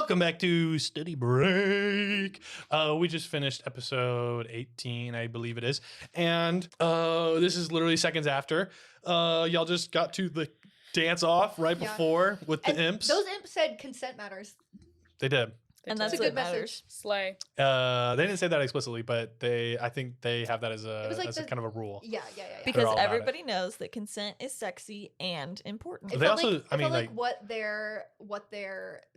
Welcome back to Study Break. We just finished episode 18, I believe it is. And this is literally seconds after. Y'all just got to the dance off right before with the imps. Those imps said consent matters. They did. And that's a what good matters. message. Slay. They didn't say that explicitly, but I think they have that as a kind of a rule. Yeah. Because all about everybody knows that consent is sexy and important. They also, I mean, like what their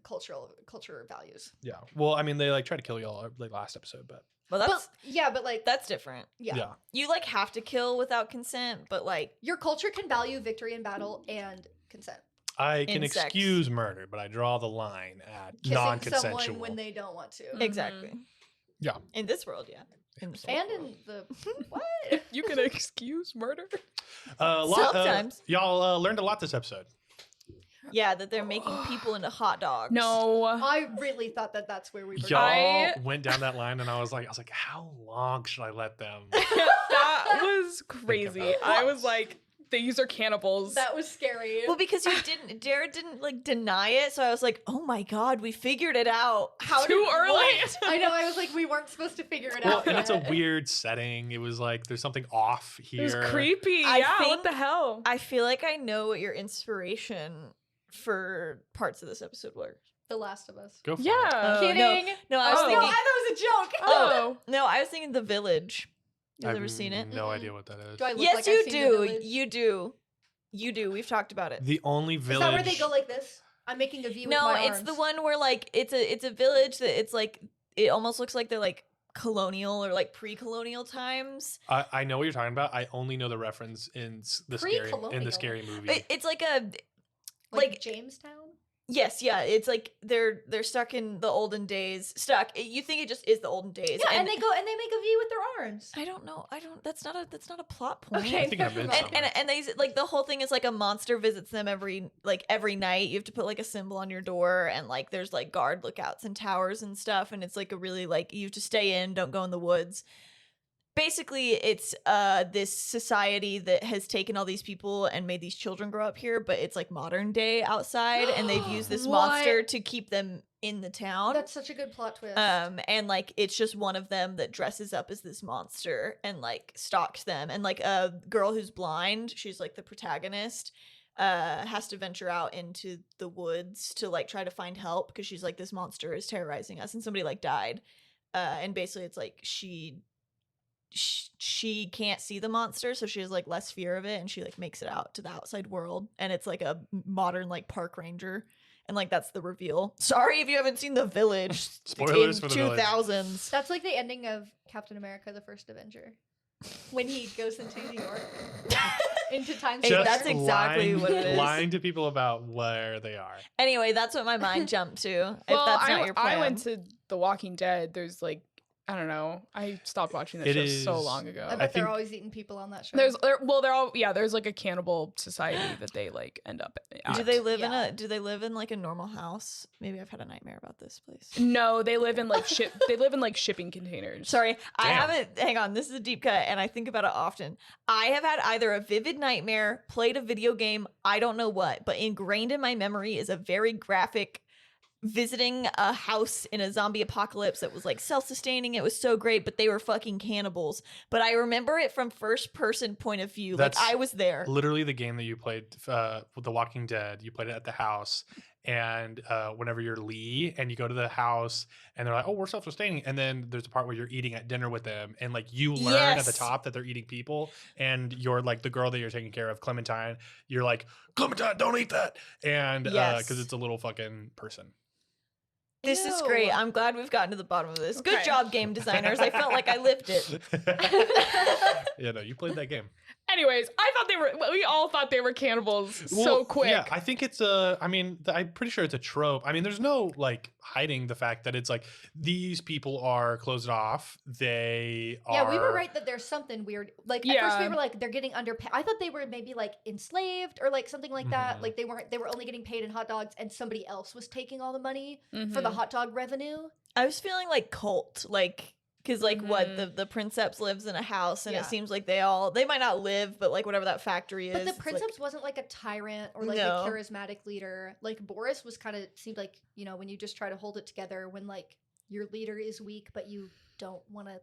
culture values. Yeah. Well, I mean, they like try to kill y'all like last episode, but. Well, that's but like that's different. Yeah. You like have to kill without consent, but like your culture can value victory in battle and consent. I can sex. excuse murder, but I draw the line at Kissing non-consensual. someone when they don't want to. Exactly. Yeah. In this world, yeah. In this And world. in the what? You can excuse murder? Sometimes. Y'all learned a lot this episode. Yeah, that they're making people into hot dogs. No. I really thought that's where we were. Y'all went down that line, and I was like, how long should I let them? That was crazy. I was like, these are cannibals. That was scary. Well, because Jared didn't like deny it, so I was like, oh my god, we figured it out. How Too early. What? I know. I was like, we weren't supposed to figure it Well, out. and it's a yet. weird setting. It was like there's something off here. It was creepy. I Yeah, think- what the hell? I feel like I know what your inspiration for parts of this episode were. The Last of Us. Go for it. Yeah. Oh, Kidding. No, I was Oh. No, thinking. that was a joke. Oh. No, I was thinking The Village. You I've ever seen it? No idea what that is. Do I look Yes, like you I've seen The do. Village? You do. You do. We've talked about it. The only Is village. that where they go like this? I'm making a V with No, my it's arms. the one where like it's a village that it's like it almost looks like they're like colonial or like pre-colonial times. I know what you're talking about. I only know the reference in the scary movie. It's like a like Jamestown. yes, yeah. It's like they're stuck in the olden days. You think it just is the olden days? Yeah, and they go and they make a V with their arms. I don't know. That's not a plot point. Okay, I think I've been never mind. somewhere. And they like the whole thing is like a monster visits them every night. You have to put like a symbol on your door, and like there's like guard lookouts and towers and stuff, and it's like a really like you have to stay in, don't go in the woods. Basically, it's this society that has taken all these people and made these children grow up here, but it's like modern day outside, and they've used this monster to keep them in the town. That's such a good plot twist. And like it's just one of them that dresses up as this monster and like stalks them, and like a girl who's blind, she's like the protagonist, has to venture out into the woods to like try to find help because she's like, this monster is terrorizing us and somebody like died, and basically it's like she can't see the monster, so she has like less fear of it, and she like makes it out to the outside world, and it's like a modern like park ranger, and like that's the reveal. Sorry if you haven't seen The Village. Spoilers in for The Village. 2000s. That's like the ending of Captain America: The First Avenger, when he goes into New York, into Times Hey, Square. that's exactly what it is. Lying to people about where they are. Anyway, that's what my mind jumped to. Well, if that's not your plan. I went to The Walking Dead. There's like, I don't know. I stopped watching that show so long ago. I bet I they're think- always eating people on that show. There's like a cannibal society that they like end up at. Do they live in like a normal house? Maybe I've had a nightmare about this place. No, they live in like shipping containers. Sorry, I Damn. haven't. Hang on, this is a deep cut, and I think about it often. I have had either a vivid nightmare, played a video game, I don't know what, but ingrained in my memory is a very graphic visiting a house in a zombie apocalypse that was like self-sustaining. It was so great, but they were fucking cannibals. But I remember it from first person point of view. That's like I was there. Literally the game that you played with The Walking Dead. You played it at the house, and whenever you're Lee and you go to the house and they're like, oh, we're self-sustaining, and then there's a part where you're eating at dinner with them, and like you learn at the Yes. top that they're eating people, and you're like the girl that you're taking care of, Clementine, you're like, Clementine, don't eat that, and Yes. because it's a little fucking person. This is Ew. great. I'm glad we've gotten to the bottom of this. Good Okay. job, game designers. I felt like I lived it. Yeah, no, you played that game. Anyways, we all thought they were cannibals so Well, quick. Yeah, I think it's I'm pretty sure it's a trope. I mean, there's no like hiding the fact that it's like these people are closed off. They are. Yeah, we were right that there's something weird. Like at first we Yeah. were like they're getting underpaid. I thought they were maybe like enslaved or like something like that. Mhm. Like they were only getting paid in hot dogs and somebody else was taking all the money for Mhm. the hot dog revenue. I was feeling like cult, like Because like what the princeps lives in a house, and Yeah. it seems like they might not live, but like whatever that factory is. But the it's, like- princeps wasn't like a tyrant or like No. a charismatic leader. Like Boris was kind of seemed like, you know, when you just try to hold it together when like your leader is weak but you don't want to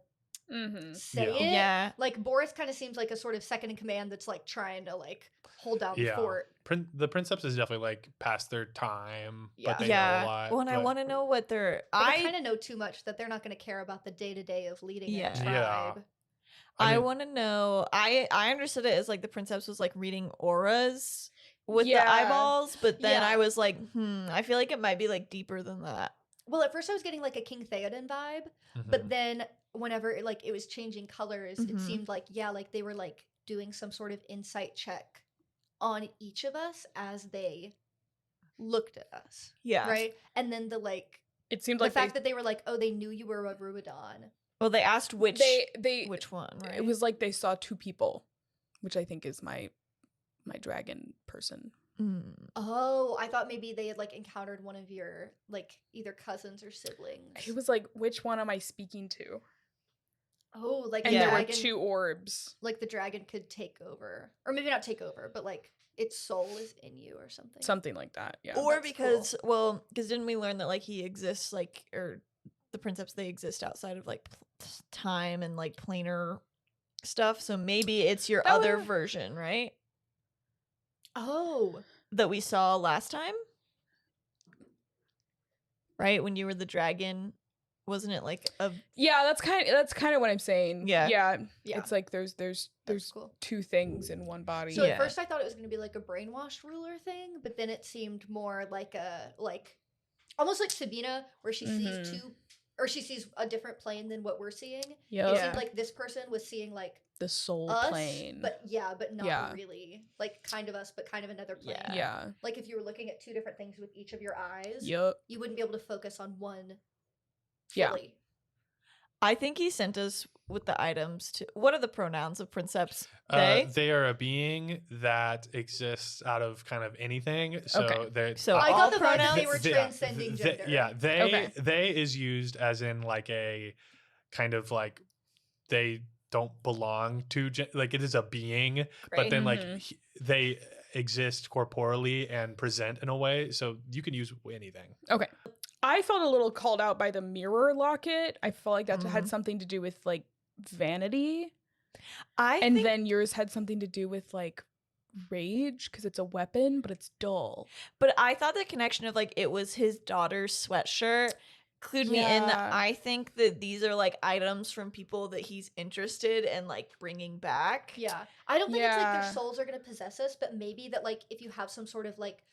say Yeah. it. Yeah. Like Boris kind of seems like a sort of second in command that's like trying to like hold down the Yeah. fort. The Princeps is definitely like past their time, Yeah. but they yeah. know a lot. Well, and I but- want to know what they're. But I kind of know too much that they're not going to care about the day to day of leading Yeah. a tribe. Yeah. I mean, want to know. I understood it as like the princeps was like reading auras with the Yeah. eyeballs, but then Yeah. I was like, I feel like it might be like deeper than that. Well, at first I was getting like a King Theoden vibe, mhm. but then whenever like it was changing colors, it Mhm. seemed like like they were like doing some sort of insight check on each of us as they looked at us. Yeah. Right? And then the like It seemed the like fact that they were like, oh, they knew you were a Ruidon. Well, they asked which they which one, right? it was like they saw two people, which I think is my dragon person. Mm. Oh, I thought maybe they had like encountered one of your like either cousins or siblings. It was like, which one am I speaking to? Oh, like And the there were dragon, two orbs. like the dragon could take over, or maybe not take over, but like its soul is in you or something. Something like that. Yeah. Or that's because because didn't we learn that like he exists like or the princeps they exist outside of like time and like planar stuff, so maybe it's your That other would've- version, right? Oh, That we saw last time, right? When you were the dragon, wasn't it like a Yeah, that's kind of what I'm saying. Yeah. Yeah. yeah. It's like there's That's cool. two things in one body. So Yeah. at first I thought it was going to be like a brainwashed ruler thing, but then it seemed more like a almost like Sabina, where she sees Mhm. two, or she sees a different plane than what we're seeing. Yep. It Yeah. seemed like this person was seeing like The soul us, plane. but not Yeah. really like kind of us, but kind of another plane. Yeah. yeah. Like if you were looking at two different things with each of your eyes, Yep. you wouldn't be able to focus on one Yeah. fully. I think he sent us with the items to what are the pronouns of princeps? They are a being that exists out of kind of anything. So Okay. they're So I all got the vibe that pronouns they were They- transcending they- gender. yeah, Okay. they is used as in like a kind of like they don't belong to like it is a being, but Great. then like Mhm. they exist corporally and present in a way, so you can use anything. Okay. I felt a little called out by the mirror locket. I felt like that had Mhm. something to do with like vanity. I And think then yours had something to do with like rage because it's a weapon, but it's dull. But I thought the connection of like it was his daughter's sweatshirt clued me in that Yeah. I think that these are like items from people that he's interested in like bringing back. Yeah. I don't think it's like Yeah. their souls are going to possess us, but maybe that like if you have some sort of like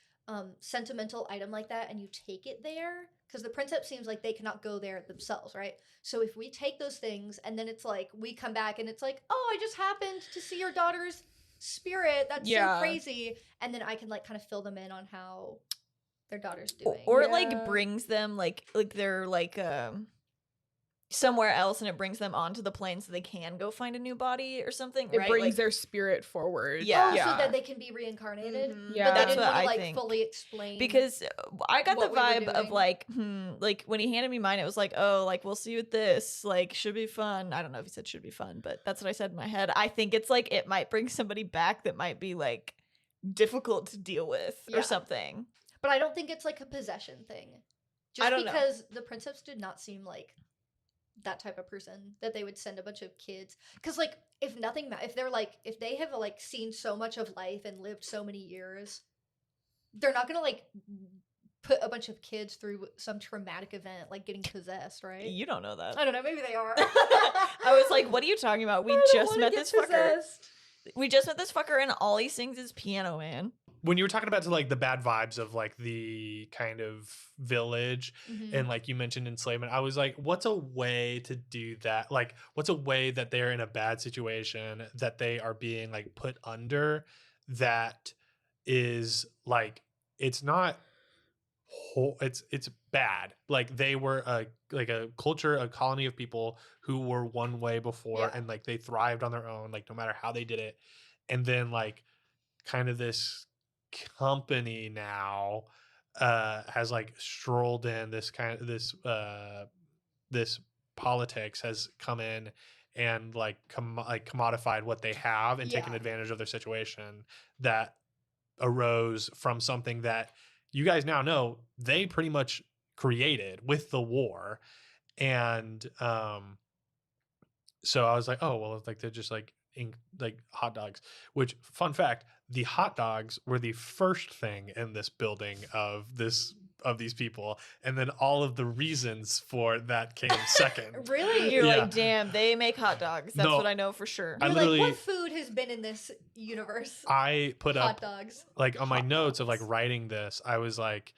sentimental item like that and you take it there, because the princeps seems like they cannot go there themselves, right? So if we take those things and then it's like we come back and it's like, oh, I just happened to see your daughter's spirit. That's Yeah. so crazy. And then I can like kind of fill them in on how their daughter's doing. Or it Yeah. like brings them like they're like somewhere else and it brings them onto the plane so they can go find a new body or something. It right? brings Like, their spirit forward. Yeah. Oh, yeah. so that they can be reincarnated. Mhm. Yeah. But they That's didn't what want to I like think. fully explain Because I got the what we were vibe of doing. like when he handed me mine, it was like, oh, like we'll see with this, like should be fun. I don't know if he said should be fun, but that's what I said in my head. I think it's like it might bring somebody back that might be like difficult to deal with Yeah. or something. But I don't think it's like a possession thing. Just I don't know. because the princeps did not seem like that type of person that they would send a bunch of kids. Because like if nothing, if they're like if they have like seen so much of life and lived so many years, they're not gonna like put a bunch of kids through some traumatic event like getting possessed, right? You don't know that. I don't know. Maybe they are. I was like, what are you talking about? We I don't just wanna met get this fucker. possessed. We just met this fucker and all he sings is Piano Man. When you were talking about like the bad vibes of like the kind of village Mhm. and like you mentioned enslavement, I was like, what's a way to do that? Like, what's a way that they're in a bad situation that they are being like put under that is like it's not it's bad. Like they were a culture, a colony of people who were one way before Yeah. and like they thrived on their own, like no matter how they did it. And then like kind of this company now has like strolled in this kind of this politics has come in and like commodified what they have and taken Yeah. advantage of their situation that arose from something that you guys now know they pretty much created with the war. And so I was like, oh well, like they're just like like hot dogs. Which, fun fact, the hot dogs were the first thing in this building of these people, and then all of the reasons for that came second. Really? You're Yeah. like, damn, they make hot dogs. That's No. what I know for sure. I You're literally- like, what food has been in this universe? I put Hot up dogs. like on my Hot notes of like dogs. writing this, I was like,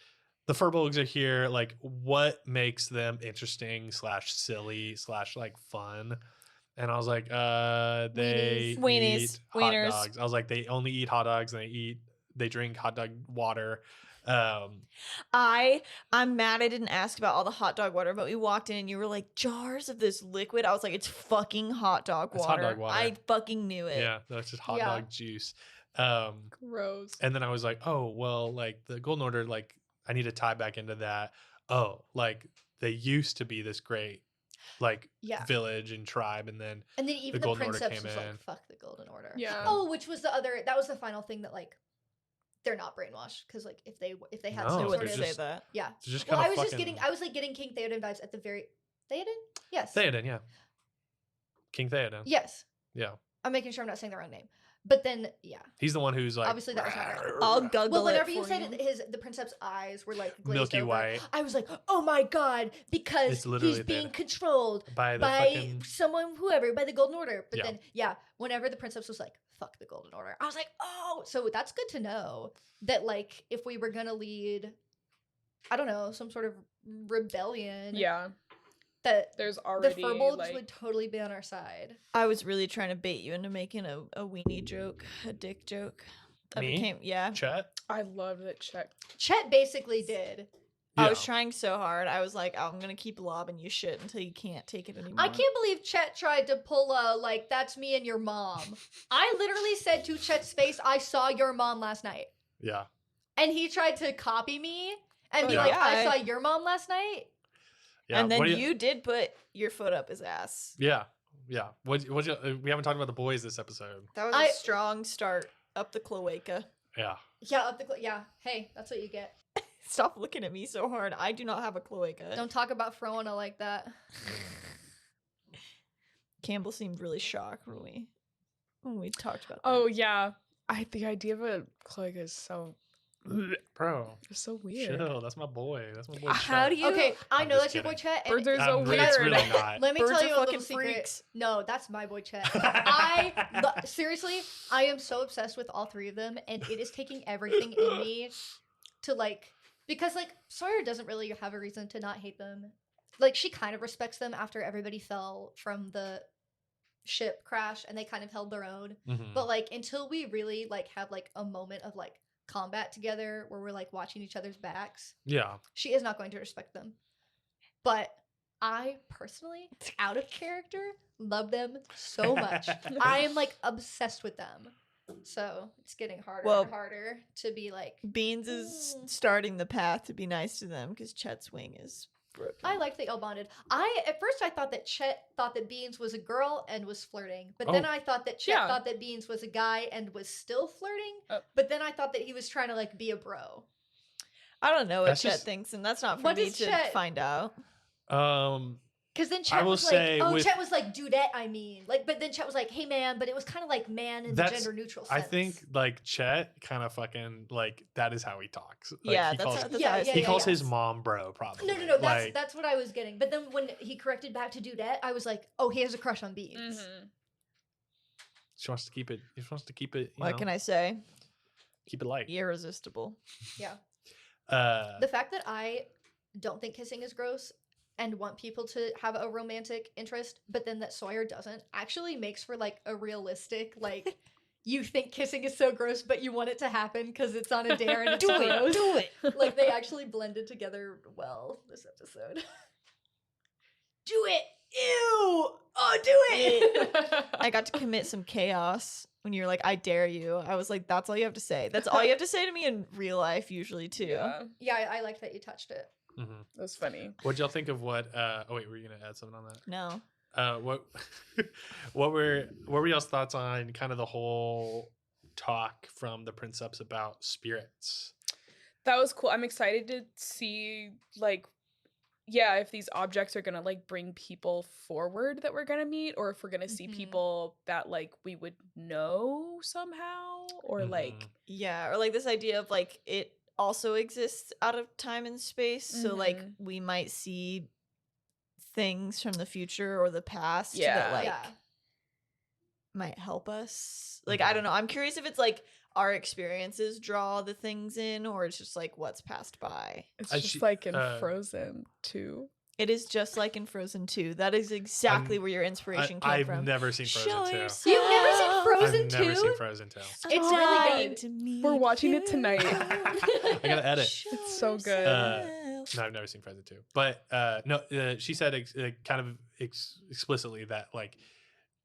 the Furbolgs are here. Like, what makes them interesting / silly / like fun? And I was like, they Weenies. eat Wieners. hot dogs. I was like, they only eat hot dogs and they drink hot dog water. I'm mad I didn't ask about all the hot dog water, but we walked in and you were like, jars of this liquid. I was like, it's fucking hot dog It's water. hot dog water. I fucking knew it. Yeah, that's just hot Yeah. dog juice. Gross. And then I was like, oh, well, like the Golden Order, like I need to tie back into that. Oh, like they used to be this great like Yeah. village and tribe, and then And then even the Golden Order Princeps came was in. like, fuck the Golden Order. Yeah. Oh, which was that was the final thing that like they're not brainwashed because like if they had No, I some they're sort wouldn't of say just- that. yeah. it's just Well, kind I of was fucking. I was like getting King Theoden vibes at the very Theoden? Yes. Theoden, yeah, King Theoden. Yes. Yeah, I'm making sure I'm not saying the wrong name. But then yeah. he's the one who's like Obviously that was not right. I'll Google Well, whenever it you for said the Princeps eyes were like glazed milky over, white I was like, oh my god, because It's literally he's being Theoden. controlled by the by fucking. someone, whoever, by the Golden Order. But Yeah. then, yeah, whenever the Princeps was like, fuck the Golden Order, I was like, oh, so that's good to know that, like, if we were gonna lead, I don't know, some sort of rebellion, Yeah. that There's the already Furbolgs like would totally be on our side. I was really trying to bait you into making a weenie joke, a dick joke. That Me? became Chet. I love that Czech. Chet basically did. I Yeah. was trying so hard. I was like, I'm gonna keep lobbing you shit until you can't take it anymore. I can't believe Chet tried to pull a, like, that's me and your mom. I literally said to Chet's face, I saw your mom last night. Yeah. And he tried to copy me and be Yeah. like, I Yeah. saw your mom last night. Yeah. And then what do you did put your foot up his ass. Yeah. Yeah. What we haven't talked about the boys this episode. That was I- a strong start up the cloaca. Yeah. Yeah, up the yeah. Hey, that's what you get. Stop looking at me so hard. I do not have a cloaca. Don't talk about Froana like that. Campbell seemed really shocked when we talked about that. Oh yeah. The idea of a cloaca is so Bro. it's so weird. Chill. That's my boy. That's my boy. How Chet. do you? Okay, I I'm know just that's your boy kidding. Chet. and Birds are so weird. It's really not. Let me Birds tell are you a little fucking secret. freaks. No, that's my boy Chet. Seriously, I am so obsessed with all three of them, and it is taking everything in me to like, because like Sawyer doesn't really have a reason to not hate them. Like she kind of respects them after everybody fell from the ship crash, and they kind of held their own. Mhm. But like until we really like have like a moment of like combat together where we're like watching each other's backs, Yeah. she is not going to respect them. But I personally, out of character, love them so much. I am like obsessed with them. So it's getting harder Well- and harder to be like, Beans is starting the path to be nice to them because Chet's wing is broken. I like they all bonded. At first I thought that Chet thought that Beans was a girl and was flirting. But then Oh. I thought that Chet Yeah. thought that Beans was a guy and was still flirting. Oh. But then I thought that he was trying to like be a bro. I don't know what That's Chet just- thinks, and that's not for What me does to Chet- find out. Because then I Chet will was say like, oh, with- Chet was like, dudette, I mean. Like, but then Chet was like, hey, man, but it was kind of like man in the That's- gender neutral I sense. think like Chet kind of fucking like that is how he talks. Like, Yeah, he that's calls, how, that's Yeah, how I yeah, see he it. calls his Yes. mom bro probably. No, Like, that's what I was getting. But then when he corrected back to dudette, I was like, oh, he has a crush on Beans. Mhm. she wants to keep it. He wants to keep it. What can I say? keep it light? Irresistible. Yeah. Uh, The fact that I don't think kissing is gross and want people to have a romantic interest, but then that Sawyer doesn't, actually makes for like a realistic, like, you think kissing is so gross, but you want it to happen because it's on a dare and it's Do it. gross. Do it. Like they actually blended together well this episode. Do it! Ew! Oh, do it! I got to commit some chaos when you're like, I dare you. I was like, that's all you have to say. That's all you have to say to me in real life, usually, too. Yeah. Yeah, I like that you touched it. That was funny. What'd y'all think of what? Oh wait, were you gonna add something on that? No. What what were y'all's thoughts on kind of the whole talk from the Princeps about spirits? That was cool. I'm excited to see like if these objects are gonna like bring people forward that we're gonna meet, or if we're gonna see people that like we would know somehow, or like or like this idea of like it also exists out of time and space, so like we might see things from the future or the past that like might help us. Like I don't know, I'm curious if it's like our experiences draw the things in, or it's just like what's passed by. It's just like in Frozen 2. It is just like in Frozen 2. That is exactly where your inspiration came from. I've never seen Frozen 2. You've never seen Frozen 2? I've never seen Frozen 2. It's really good. We're watching it tonight. I gotta edit. It's so good. No, I've never seen Frozen 2. But no, she said kind of explicitly that like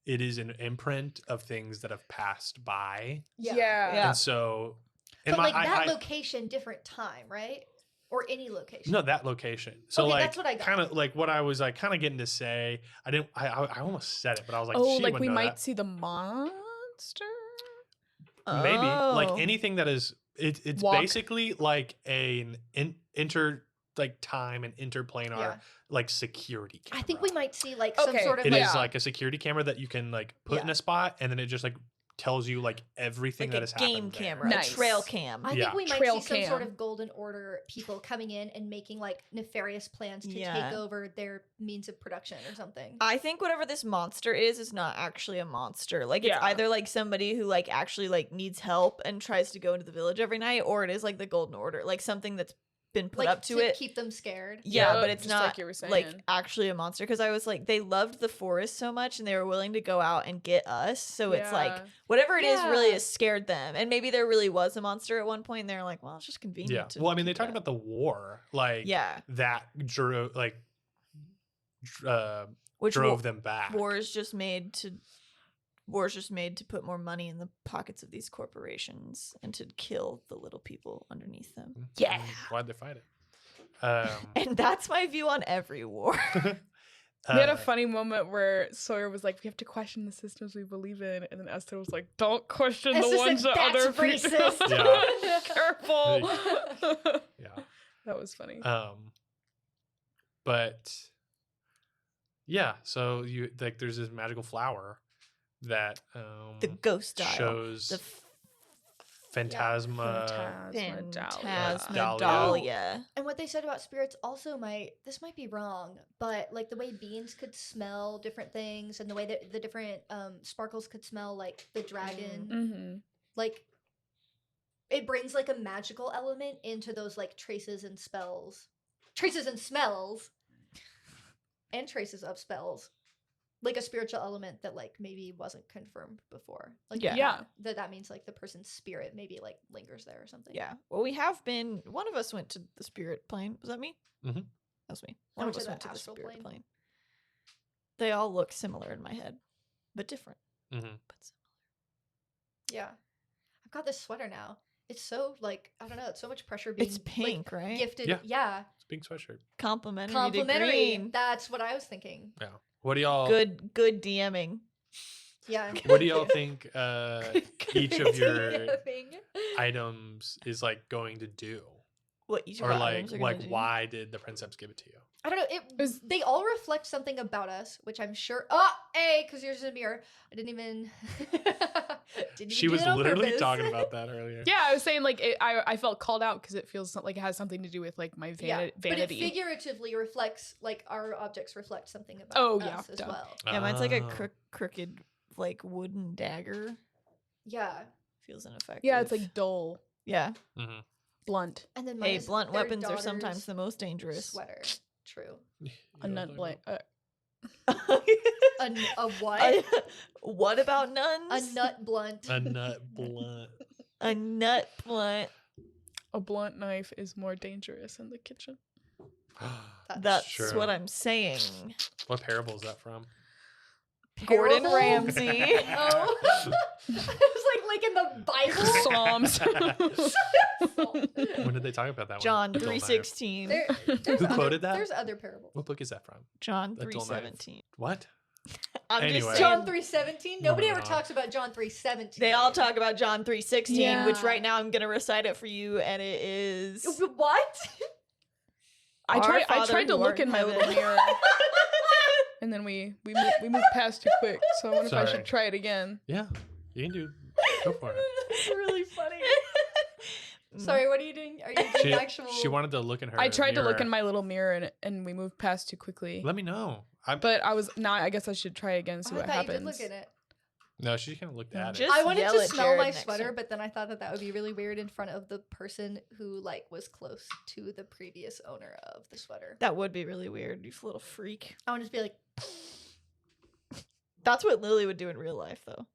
it is an imprint of things that have passed by. Yeah. And so, but like that location, different time, right? Or any location. No, that location. So okay, like that's what I got. Kind of like what I was like kind of getting to say. I almost said it, but I was like, oh, she like would we know might that. see the monster. Maybe like anything that is it's Walk. basically like an time and interplanar like security camera. I think we might see like some sort of It is like a security camera that you can like put in a spot, and then it just like tells you like everything like that has a game happened camera, Nice. a trail cam. I think we might Trail see some sort cam. of golden order people coming in and making like nefarious plans to take over their means of production or something. I think whatever this monster is not actually a monster. Like it's either like somebody who like actually like needs help and tries to go into the village every night, or it is like the golden order, like something that's been put like up to it, keep them scared. Yeah, but it's just not like you were saying. like actually a monster, because I was like, they loved the forest so much and they were willing to go out and get us, so it's like whatever it is really has scared them, and maybe there really was a monster at one point and they're like, well, it's just convenient to well, I mean, they keep talked it. about the war, like that drove like Which drove them back. war is just made to put more money in the pockets of these corporations and to kill the little people underneath them. Yeah. Why'd they fight it? And that's my view on every war. We had a funny moment where Sawyer was like, we have to question the systems we believe in. And then Esther was like, don't question the ones that other people. Racist. Careful. Yeah. That was funny. But yeah, so you like there's this magical flower that the ghost dial shows the Phantasmadalia. And what they said about spirits also might be wrong, but like the way beans could smell different things, and the way that the different sparkles could smell like the dragon, like it brings like a magical element into those like traces and smells, and traces of spells. Like a spiritual element that like maybe wasn't confirmed before. Like that means like the person's spirit maybe like lingers there or something. Yeah. Well, we have been. One of us went to the spirit plane. Was that me? Mm-hmm. That was me. One of us went to the astral spirit plane. plane. They all look similar in my head, but different. But similar. Yeah. I've got this sweater now. It's so like I don't know. It's so much pressure being. It's pink, like, right? Gifted. Yeah. It's a pink sweatshirt. Complimentary. To green. That's what I was thinking. Yeah. What do y'all? Good DMing. Yeah. What do y'all think each of your items is like going to do? What each of or our like items are gonna do? why did the Princeps give it to you? I don't know. They all reflect something about us, which I'm sure. Because yours is a mirror. I didn't even. She was literally talking about that earlier. Yeah, I was saying like I felt called out because it feels like it has something to do with like my vanity. But it figuratively reflects like our objects reflect something about us as well. Yeah, mine's like a crooked like wooden dagger. Yeah. Feels ineffective. Yeah, it's like dull. Yeah. Mm-hmm. Blunt. And then hey, blunt weapons are sometimes the most dangerous. Sweater. True. A nut blunt. A what? What about nuns? A nut blunt. A nut blunt. A nut blunt. A blunt knife is more dangerous in the kitchen. That's what I'm saying. What parable is that from? Gordon Ramsay. Oh. I was like in the Bible. Psalms. When did they talk about that John one? Adult knife. 3:16. There's Who other, quoted that? There's other parables. What book is that from? John Adult knife. 3:17. What? I'm Anyway. just John saying. 3:17. Nobody ever Moving on. talks about John 3:17. They all talk about John 3:16, which Yeah. right now I'm gonna recite it for you, and it is. What? I Our tried Father to who look art in in my little heaven. mirror, and then we moved past too quick. So I wonder if I Sorry. should try it again. Yeah, you can do. Go for it. That's really funny. Mm. Sorry, what are you doing? Are you doing actual? She wanted to look in her. I tried to look mirror. in my little mirror, and we moved past too quickly. Let me know. But I was not. I guess I should try again, see Oh, I what thought happens. you did look at it. No, she kind of looked at it. Just I wanted yell to at smell Jared my next sweater, time. but then I thought that would be really weird in front of the person who like was close to the previous owner of the sweater. That would be really weird, you little freak. I would just be like, That's what Lily would do in real life, though.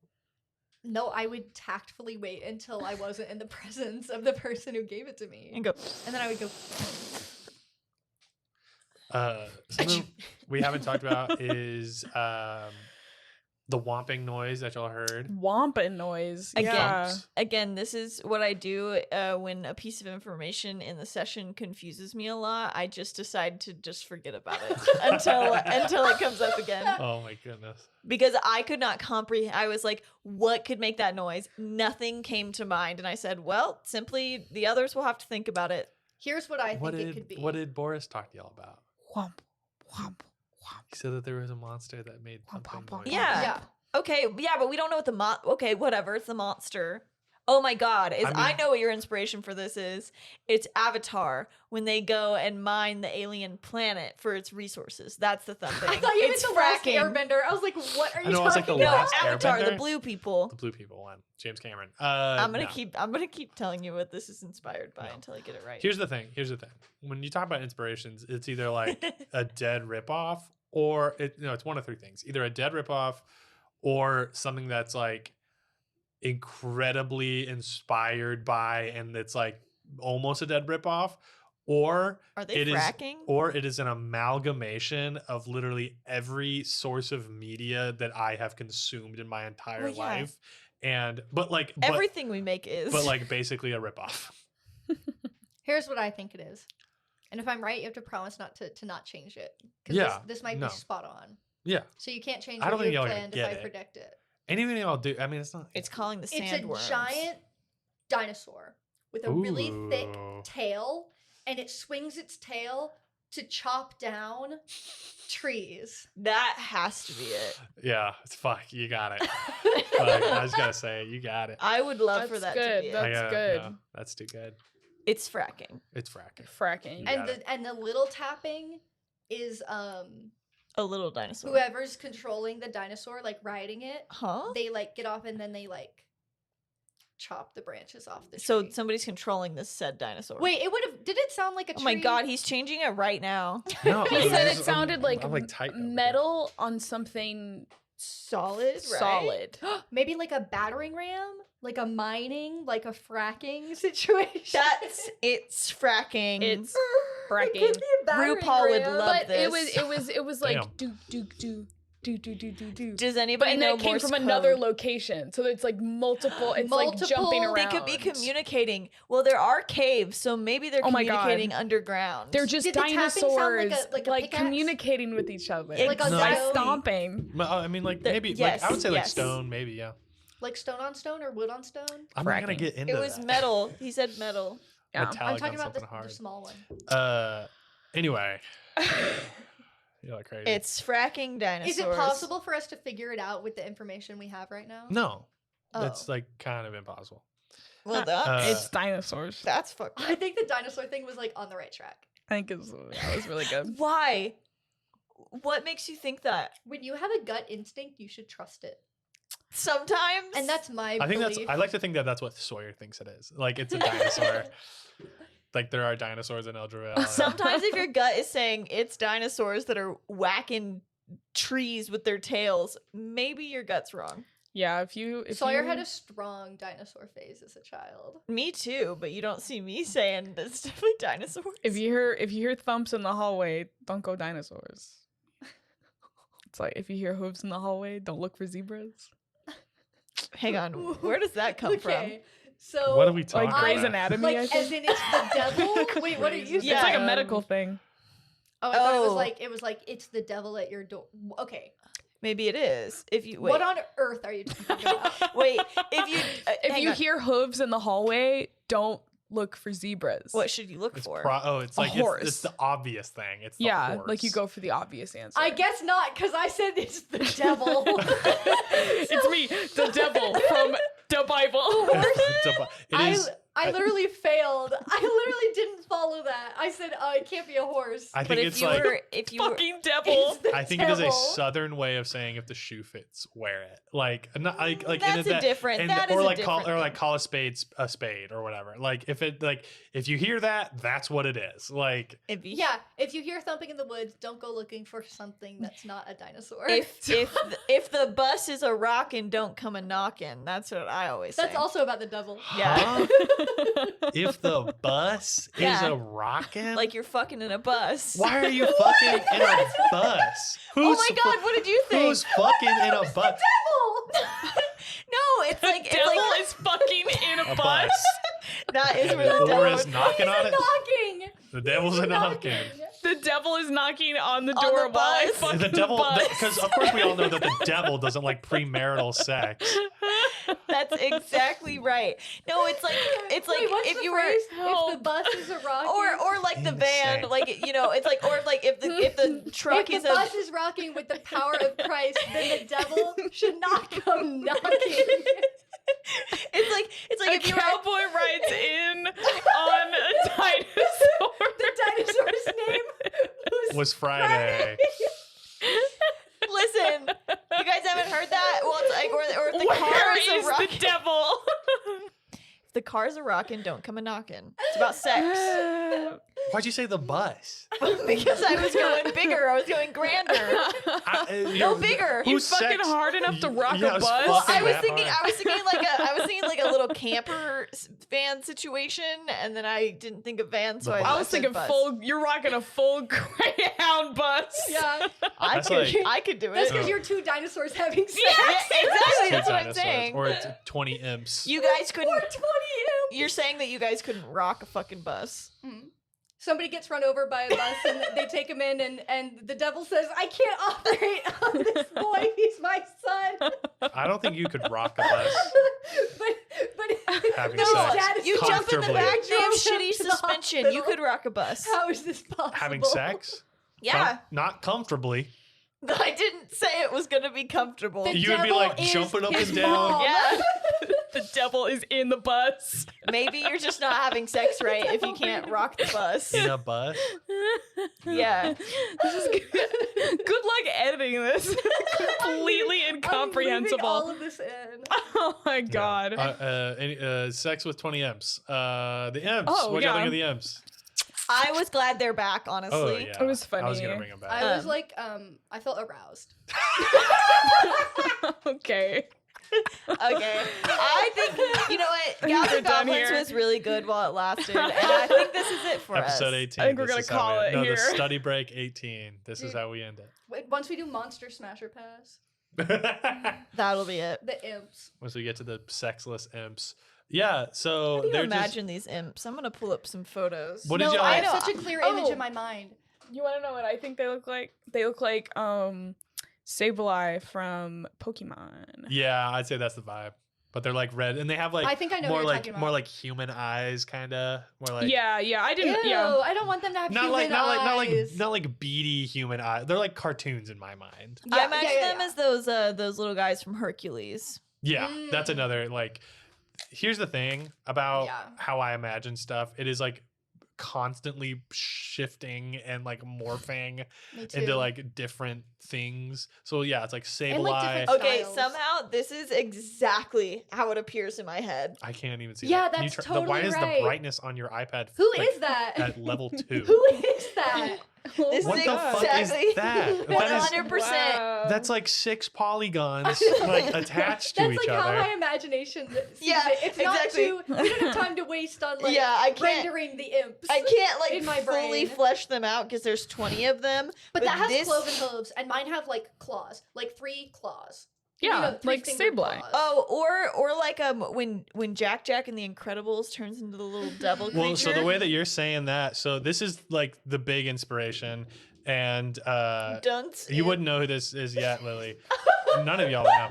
no, I would tactfully wait until I wasn't in the presence of the person who gave it to me, And go. and then I would go. Something we haven't talked about is the whomping noise that y'all heard. Whomping noise. Again. Yeah. Thumps. Again, this is what I do when a piece of information in the session confuses me a lot. I just decide to just forget about it until it comes up again. Oh my goodness. Because I could not comprehend. I was like, what could make that noise? Nothing came to mind. And I said, well, simply the others will have to think about it. Here's what I think it could be. What did Boris talk to y'all about? Whomp, whomp, whomp. He said that there was a monster that made thumping womp, womp. noise. Yeah. Yeah. Okay, yeah, but we don't know what the okay, whatever, it's the monster. Oh my god, I mean- know what your inspiration for this is. It's Avatar, when they go and mine the alien planet for its resources. That's the thumping. I thought you meant It's the last fracking. Airbender. I was like, what are you I know, I was like, talking the No, about? last Avatar, the Airbender? blue people. The blue people one. James Cameron. I'm gonna no. keep telling you what this is inspired by No. until I get it right. Here's the thing. When you talk about inspirations, it's either like a dead ripoff or it's one of three things. Either a dead ripoff or something that's like incredibly inspired by and it's like almost a dead ripoff, or Are they it is fracking? or it is an amalgamation of literally every source of media that I have consumed in my entire Well, yeah. life. And but Everything we make is. but like basically a ripoff. Here's what I think it is. And if I'm right, you have to promise not to not change it. Because Yeah, this might no. be spot on. Yeah. So you can't change I don't what think you y'all have are gonna planned if I get it. predict it. Anything I'll do. I mean, it's not. it's calling the It's sandworms. a giant dinosaur with a really thick Ooh. tail, and it swings its tail to chop down trees. That has to be it. Yeah, it's fuck. You got it. Fuck, I just gotta say, you got it. I would love for That's that good. to be it. That's good. No, that's too good. It's fracking. It's fracking. Fracking. Yeah. And the little tapping is A little dinosaur. whoever's controlling the dinosaur, like riding it, Huh? they like get off and then they like chop the branches off the tree. So somebody's controlling this said dinosaur. Wait, did it sound like a tree? Oh my god, he's changing it right now. No, He I'm said it just- sounded like, I'm like tight over here. metal on something Solid, right? solid. Maybe like a battering ram? Like a mining, like a fracking situation. It's fracking. It's It fracking. could be a battering RuPaul would ram. love But it this. was like Damn. do. Does But anybody and know that came Morse from another code? location, so it's like multiple. It's like Multiple- jumping around. They could be communicating. Well, there are caves, so maybe they're Oh my God. communicating underground. They're just Did the tapping sound dinosaurs, like a pickaxe? communicating with each other. Like a by stone? stomping. Well, I mean, like The- maybe. yes, like I would say like yes. stone. Maybe yeah. Like stone on stone or wood on stone? I'm not gonna Fracking. get into It was that. metal. He said metal. Yeah. Metallic I'm talking on about the something hard. small one. Anyway. You're like crazy. It's fracking dinosaurs. Is it possible for us to figure it out with the information we have right now? no. Oh. It's like kind of impossible. Well, that's, It's dinosaurs. that's fucked I up. think the dinosaur thing was like on the right track. I think that was really good. Why? What makes you think that? When you have a gut instinct, you should trust it. Sometimes. And that's my I think belief. I like to think that that's what Sawyer thinks it is. Like it's a dinosaur. Like there are dinosaurs in Eldraville. Sometimes if your gut is saying it's dinosaurs that are whacking trees with their tails, maybe your gut's wrong. Yeah, if Sawyer you, had a strong dinosaur phase as a child. Me too, but you don't see me saying it's definitely dinosaurs. if you hear thumps in the hallway, don't go dinosaurs. It's like if you hear hooves in the hallway, don't look for zebras. Hang on, where does that come from? Okay, So What are we talking Like Grey's about? Anatomy, I like think. as in it's the devil. Wait, what are you saying? Yeah. It's like a medical thing. Oh, I thought Oh. it was like it's the devil at your door. Okay. Maybe it is. If you wait, What on earth are you talking about? wait. If you If hang you on. hear hooves in the hallway, don't look for zebras. what should you look It's for? it's A like horse. it's the obvious thing. It's the Yeah, horse. like you go for the obvious answer. I guess not, because I said it's the devil. It's me, the devil from the Bible. It I literally failed. I literally didn't follow that. I said, it can't be a horse. I But think if it's you like were, if you were, Fucking devil. It's the I think it is a devil. southern way of saying if the shoe fits, wear it. Like not like that's a different. That is or a like different. call or like call a spade or whatever. Like if you hear that, that's what it is. Like If you, Yeah, if you hear thumping in the woods, don't go looking for something that's not a dinosaur. if the bus is a rockin', don't come a knockin'. That's what I always say. That's also about the devil. Yeah. huh? If the bus is Yeah. a rockin', like you're fucking in a bus. why are you fucking in a bus? Oh my god, what did you think? Who's fucking in a bus? Devil! No, it's like it's Devil like is fucking in a A bus. bus. that is And where the the door devil is knocking on it. Knocking! The devil's a knocking. The devil is knocking on the On door the while I bus. fuck The devil, bus. because of course we all know that the devil doesn't like premarital sex. That's exactly right. No, it's like Wait, what's if the you were phrase? If Help. the bus is a rocket. or like the van, Insane. like it's like or like if the truck if is the a bus is rocking with the power of Christ, then the devil should not come knocking. it's like A if you were cowboy rides in on a dinosaur. The dinosaur's name Was Friday. listen, you guys haven't heard that? Well, it's like or if the car Where is is a the rockin'. devil? If the car's a rockin', don't come a knockin'. It's about sex. Why'd you say the bus? Because I was going bigger. I was going grander. No bigger. You Whose fucking sex- hard enough to rock Yeah, a it's bus? fucking I was that thinking hard. I was thinking like a little camper van situation, and then I didn't think of van, so The I, bus. I was said thinking bus. you're rocking a full Greyhound bus. Yeah, That's like- I could do that's it. because you're two dinosaurs having sex. Yeah, exactly. Two That's what I'm dinosaurs. saying. Or it's 20 imps. You guys couldn't. Or 20 imps. You're saying that you guys couldn't rock a fucking bus. Somebody gets run over by a bus and they take him in and the devil says, I can't operate on this boy, he's my son. I don't think you could rock a bus. but Having his sex. dad is You jump in the Comfortably. back, you have Drove him shitty to the suspension. You hospital. could rock a bus. How is this possible? Having sex? Yeah, Not comfortably. I didn't say it was gonna be comfortable. The You would be devil like is jumping up his and down. mom. Yeah, The devil is in the bus. maybe you're just not having sex right if you can't rock the bus. In a bus? Yeah. This is good. Good luck editing this. Completely I'm incomprehensible. leaving all of this in. Oh my god. Sex with 20 imps. The imps. Oh, What do you yeah. think of the imps? I was glad they're back, honestly. Oh, yeah. It was I was funny. going to bring them back. I was Um, like, I felt aroused. Okay. Okay. I think, you know what? Gals We're and done Goblins here. was really good while it lasted. And I think this is it for Episode us. 18. I think we're This gonna is how call we- it No, here. the study break 18. This is Dude. how we end Wait, once we do Monster Smasher Pass, it. That'll be it. the imps. Once we get to the sexless imps. Yeah, so How do you they're imagine these imps? I'm gonna pull up some photos. What did No, y'all- I I know. have such a clear image Oh. in my mind. You want to know what I think they look like? They look like Sableye from Pokemon. Yeah, I'd say that's the vibe. But they're like red, and they have like I think I know more what you're like talking about. more like human eyes, kind of more like yeah, I Ew, didn't. Yeah, I don't want them to have not human eyes. not like beady human eyes. They're like cartoons in my mind. I Yeah, imagine yeah, them yeah. as those little guys from Hercules. Yeah, that's Mm. another like. Here's the thing about Yeah. how I imagine stuff. It is like constantly shifting and like morphing Me too. into like different things. So yeah, it's like And, like, Sableye. different Okay, Styles. somehow this is exactly how it appears in my head. I can't even see. Yeah, that. Can you that's why totally is right. the brightness on your iPad? Who like, is that? at level 2? Who is that? This What is the fuck is exactly that? That is- 100%. Wow. That's like 6 polygons like attached to That's each like how other. my imagination sees Yeah, it. It's exactly. not too. We don't have time to waste on like Yeah, I can't- rendering the imps. I can't like in my fully brain. flesh them out because there's 20 of them. But that has this, cloven hooves, and mine have like claws, like 3 claws. Yeah, three like finger Sableye. paws. Oh, or like when Jack in the Incredibles turns into the little devil creature. Well, so the way that you're saying that, so this is like the big inspiration, and Dunce. you wouldn't know who this is yet, Lily. None of y'all would know.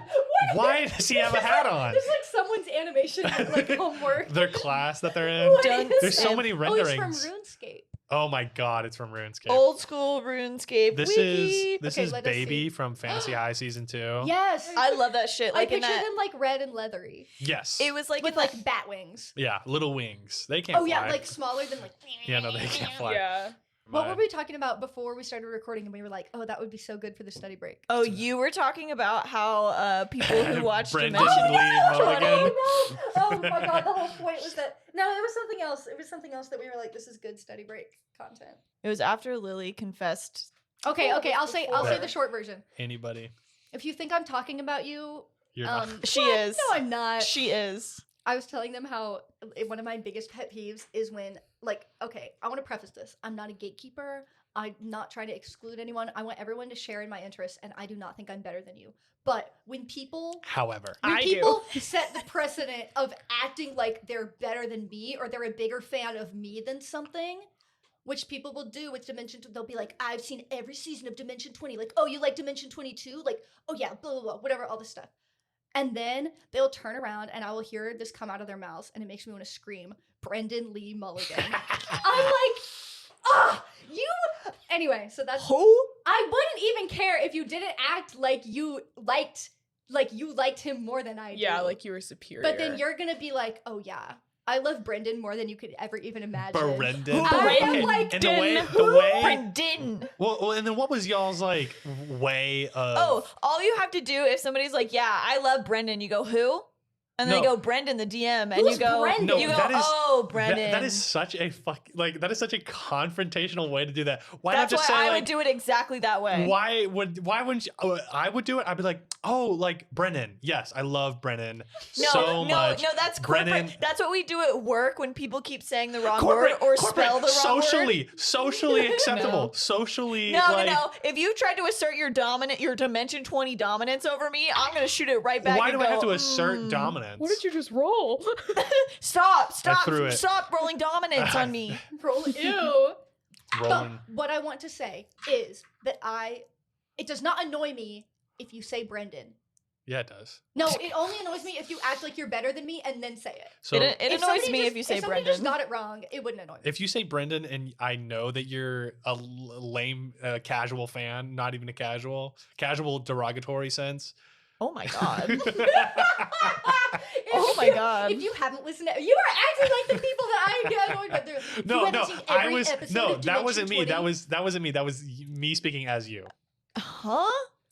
Why does he have a hat on? There's like someone's animation like homework. Their class that they're in. What Dunce. is There's so it? many Oh, he's renderings. from RuneScape. Oh my god, it's from RuneScape. Old school RuneScape. This wiki. is Okay, let us Baby see. from Fantasy High season 2. Yes. I love that shit. I Like in picture that, him like red and leathery Yes. it was like with in like that- bat wings. Yeah, little wings. They can't Oh fly. yeah, like smaller than like. Yeah, no, they can't fly. Yeah. What My- were we talking about before we started recording? And we were like, "Oh, that would be so good for the study break." Oh, you were talking about how people who watch Brendan Dimension. Lee Mulligan. Oh no! Oh my god! The whole point was that. No, it was something else. It was something else that we were like, "This is good study break content." It was after Lily confessed. Okay, Oh, okay. I'll say before. the short version. Anybody. If you think I'm talking about you, You're not. She what? is. No, I'm not. She is. I was telling them how one of my biggest pet peeves is when, like, okay, I want to preface this. I'm not a gatekeeper. I'm not trying to exclude anyone. I want everyone to share in my interests, and I do not think I'm better than you. But when people However. I do. people set the precedent of acting like they're better than me or they're a bigger fan of me than something, which people will do with Dimension, they'll be like, I've seen every season of Dimension 20. Like, oh, you like Dimension 22? Like, oh yeah, blah, blah, blah, whatever, all this stuff. And then they'll turn around and I will hear this come out of their mouths and it makes me want to scream, Brendan Lee Mulligan. I'm like, ah, you. Anyway, so that's. Who? I wouldn't even care if you didn't act like you liked him more than I do. Yeah, like you were superior. But then you're gonna be like, oh yeah, I love Brendan more than you could ever even imagine. Brendan. I am Brendan. like, And the way Brendan. well, and then what was y'all's like way of Oh, all you have to do if somebody's like, "Yeah, I love Brendan," you go, "Who?" And then No. they go, "Brendan, the DM," and Who's you go, Brendan? No, you go, that is- "Oh, Brendan." that is such a that is such a confrontational way to do that. Why That's not just why say I like would do it exactly that way. why wouldn't you, I would do it? I'd be like, oh, like Brennan. Yes, I love Brennan so much. No, that's corporate. Brennan- That's what we do at work when people keep saying the wrong Corporate, word or corporate, spell the wrong socially acceptable, No. socially word. like. No. If you tried to assert your Dimension 20 dominance over me, I'm gonna shoot it right back. Why and do I have go, to assert "Mm, dominance? what did you just roll? Stop! threw it. Stop rolling dominance on me. Roll ew. But rolling? what I want to say is that it does not annoy me if you say Brendan. Yeah, it does. No, it only annoys me if you act like you're better than me and then say it. So It If annoys somebody me just- if you say if somebody Brendan. just got it wrong, it wouldn't annoy me. if you say Brendan and I know that you're a lame casual fan, not even a casual derogatory sense. Oh my god. If Oh my you- God. If you haven't listened to, you are acting like the people that I get annoyed by. You No, haven't no, seen I every was episode no, of that Dimension wasn't me. 20? That wasn't me. That was me speaking as you. Huh?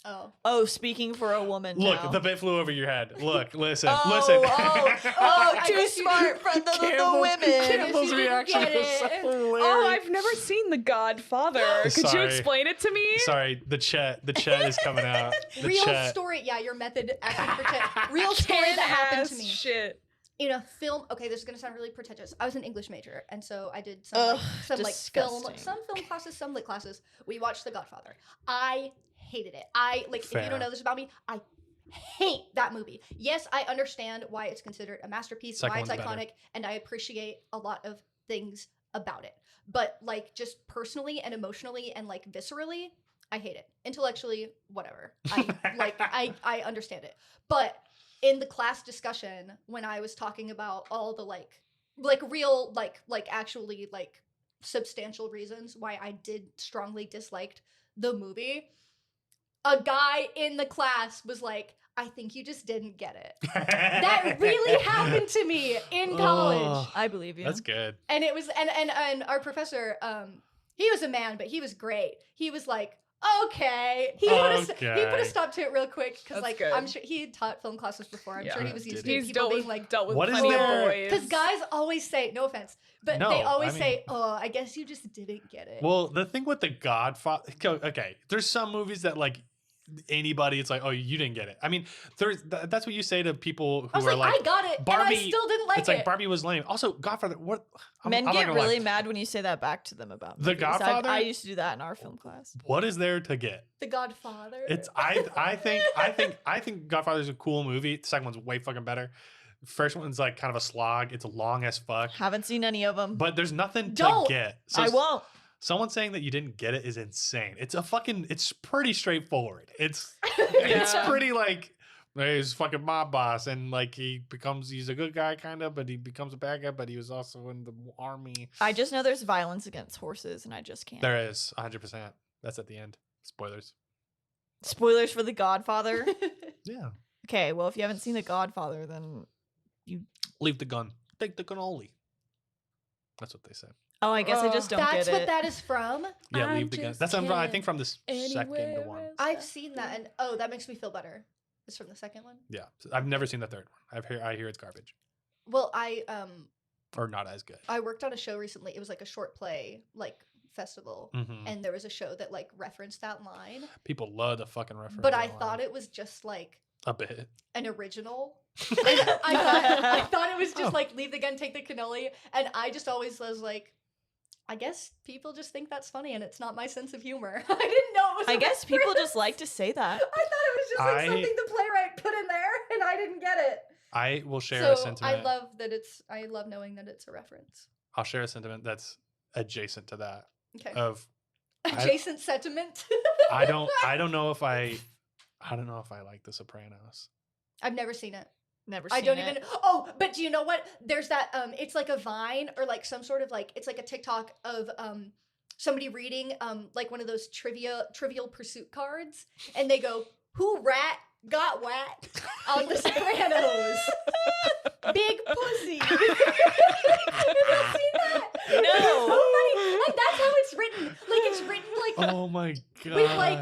Oh. Oh, speaking for a woman. Look, now. the bit flew over your head. Look, listen, Oh, listen. I too guess you smart for the Campbell's- women. Campbell's You didn't reaction get was so it. hilarious. Oh, I've never seen The Godfather. Could you Sorry. explain it to me? Sorry, the chat is coming out. The Real chat. story. Yeah, your method acting pretend. Real story that happened to Ass me. Shit. In a film, okay, this is gonna sound really pretentious. I was an English major, and so I did some Ugh, film disgusting. some film classes, some lit classes. We watched The Godfather. I hated it. If you Fair. don't know this about me, I hate that movie. Yes, I understand why it's considered a masterpiece, Second why it's one's better. iconic, and I appreciate a lot of things about it. But like just personally and emotionally and like viscerally, I hate it. Intellectually, whatever. I understand it. But in the class discussion, when I was talking about all the like real actually substantial reasons why I did strongly disliked the movie, a guy in the class was like, I think you just didn't get it. That really happened to me in college. Oh, I believe you. that's good. And it was and our professor, he was a man, but he was great. He was like, okay. He put Okay. a stop to it real quick because That's like good. I'm sure he had taught film classes before. I'm Yeah. sure he was used to Did he? He's people dealt being with, like, dealt with What is plenty there- of boys. because guys always say, no offense, but No, they always I mean- say, oh, I guess you just didn't get it. Well, the thing with the Godfather, okay, there's some movies that like anybody, it's like, oh, you didn't get it. I mean, that's what you say to people who I was are like, like, I got it, Barbie, and I still didn't like it's it. like Barbie was lame. Also, Godfather, what? Men I'm not get gonna lie. really mad when you say that back to them about The movies. Godfather? I used to do that in our film class. What is there to get? The Godfather. It's I think Godfather's a cool movie. The second one's way fucking better. First one's like kind of a slog. It's long as fuck. Haven't seen any of them. But there's nothing Don't. to get. So I won't. someone saying that you didn't get it is insane. It's pretty straightforward. It's Yeah. pretty like he's fucking mob boss and like he's a good guy kind of, but he becomes a bad guy, but he was also in the army. I just know there's violence against horses, and I just can't. There is 100%. That's at the end. Spoilers. Spoilers for The Godfather. Yeah. Okay, well, if you haven't seen The Godfather, then Leave the gun. Take the cannoli. That's what they say. oh, I guess I just don't That's get what it. that is from. Yeah, I leave the gun. just That's I can't think from the second one. else. I've seen that, and oh, that makes me feel better. It's from the second one. Yeah, I've never seen the third one. I hear it's garbage Well, or not as good. I worked on a show recently. It was like a short play like festival, Mhm. and there was a show that like referenced that line. People love the fucking reference. But I thought it was just like a bit. an original. I thought it was just like leave the gun, take the cannoli, and I just always was like, I guess people just think that's funny, and it's not my sense of humor. I didn't know it was. I a guess people reference. just like to say that. I thought it was just like I- something the playwright put in there, and I didn't get it. I will share a So sentiment. I love knowing that it's a reference. I'll share a sentiment that's adjacent to that. Okay. Of Adjacent sentiment. I don't know if I like The Sopranos. I've never seen it. Never I seen don't it. even. Oh, but do you know what? There's that. It's like a Vine or like some sort of like it's like a TikTok of somebody reading like one of those Trivial Pursuit cards, and they go, "Who rat got whacked on The Sopranos? Big pussy." Have you seen that? No. It's so funny, and that's how it's written. Like it's written like Oh my god. with like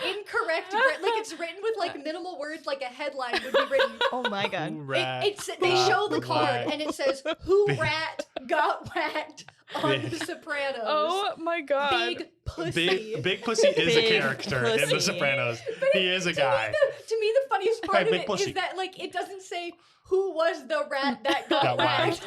incorrect, like it's written with like minimal words, like a headline would be written. Oh my god. Who rat They got show the card whacked? and it says, "Who Big- rat got whacked on Big- The Sopranos?" Oh my god. Big pussy. Big Pussy is Big a character in The Pussy. Sopranos. But He is a to guy. To me, the funniest part of Big it pussy. is that like it doesn't say who was the rat that got Got whacked.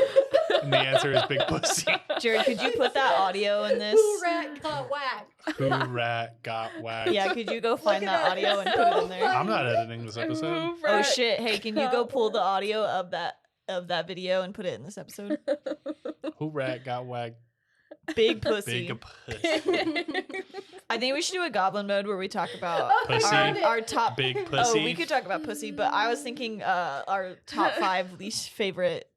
And the answer is Big Pussy. Jared, could you put that audio in this? Who rat got whacked? Who rat got whacked? Yeah, could you go find at that that, audio it's and put it so in there? funny. I'm not editing this episode. Who Oh rat shit! Hey, can you go got pull the audio of that video and put it in this episode? Who rat got whacked? Big pussy. Big Pussy. I think we should do a goblin mode where we talk about Oh, I Pussy. found it. our top. Big Oh, Pussy. we could talk about pussy, but I was thinking our top 5 least favorite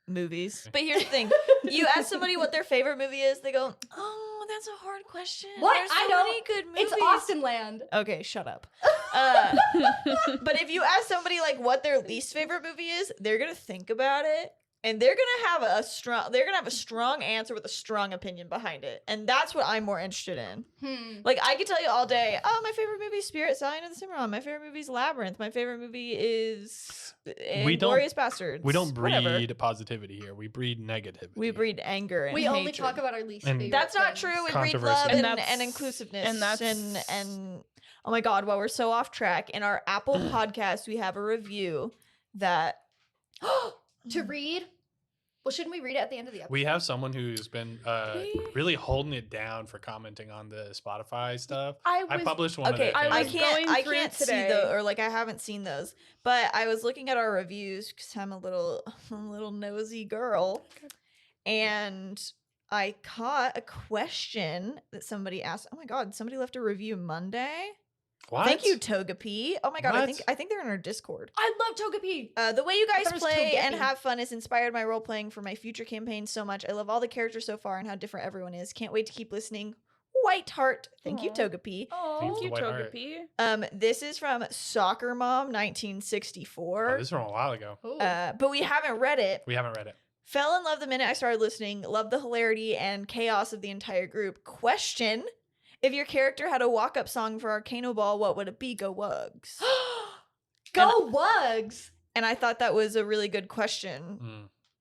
movies. But here's the thing: you ask somebody what their favorite movie is, they go, "Oh, that's a hard question. What? There's so I know. many good movies." It's Austin Land. Okay, shut up. But if you ask somebody like what their least favorite movie is, they're gonna think about it, and they're gonna have a strong answer with a strong opinion behind it, and that's what I'm more interested in. Like I could tell you all day, oh, my favorite movie is Spirit, Stallion and the Cimarron. My favorite movie is Labyrinth. My favorite movie is We don't- Inglourious Bastards. We don't breed Whatever. positivity here. We breed negativity. We breed anger and We only hatred. talk about our least And- favorite. That's not things. true. We breed Controversy. love And and that's- inclusiveness. and that's- and oh my god, while we're so off track, in our Apple podcast, we have a review that To read. Well, shouldn't we read it at the end of the episode? We have someone who's been really holding it down for commenting on the Spotify stuff. I published one okay. of I the I was things. can't. going I through can't see today. those, or like I haven't seen those. But I was looking at our reviews because I'm a little nosy girl, and I caught a question that somebody asked. Oh my god! Somebody left a review Monday. What? Thank you, Togepi. Oh my god! What? I think they're in our Discord. I love Togepi. The way you guys thought it was play and Togepi. have fun has inspired my role playing for my future campaign so much. I love all the characters so far and how different everyone is. Can't wait to keep listening. White Heart. Thank you, Aw. Togepi. Oh, Thank Thank you, White Heart. Togepi. This is from Soccer Mom Oh, 1964. this is from a while ago. But we haven't read it. We haven't read it. Fell in love the minute I started listening. Loved the hilarity and chaos of the entire group. Question: if your character had a walk-up song for Arcano Ball, what would it be? Go Wugs. Go Wugs. And I thought that was a really good question.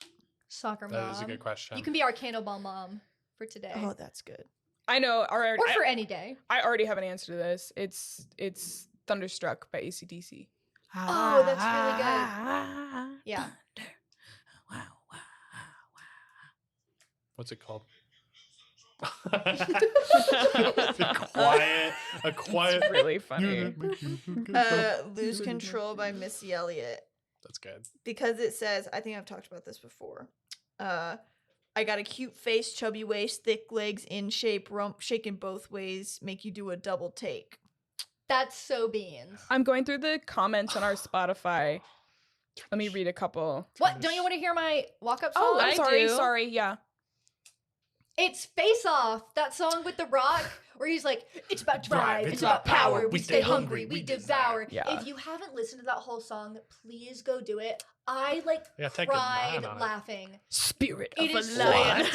Mm, Soccer mom. that is a good question. You can be our Cannibal Ball mom for today. Oh, that's good. I know. or for any day. I already have an answer to this. It's Thunderstruck by AC/DC. Oh, that's really good. Yeah. What's it called? a quiet. It's really funny. Lose Control by Missy Elliott. That's good. Because it says, I think I've talked about this before. I got a cute face, chubby waist, thick legs, in shape, rump shaking both ways, make you do a double take. That's so Beans. I'm going through the comments on our Spotify. Let me read a couple. What? Don't you want to hear my walk-up song? Oh, I'm I sorry. do. Sorry. Yeah. It's Face Off, that song with The Rock, where he's like, it's about drive, it's about power, we stay hungry, we devour. Yeah. If you haven't listened to that whole song, please go do it. I like Yeah, take a cried nine on it. laughing. Spirit It of a is lion.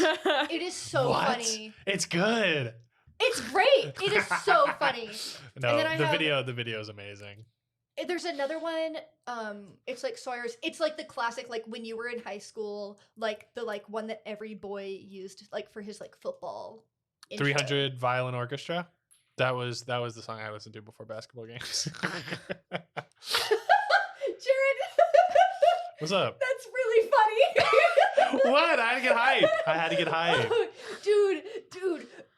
It is so What? funny. It's good. It's great. It is so funny. No, then I the have- video is amazing. There's another one. It's like Sawyer's. It's like the classic, like when you were in high school, like the like one that every boy used, like for his like football. intro. 300 Violin Orchestra. That was the song I listened to before basketball games. Jared, What's up? that's really funny. What? I had to get hype. Dude.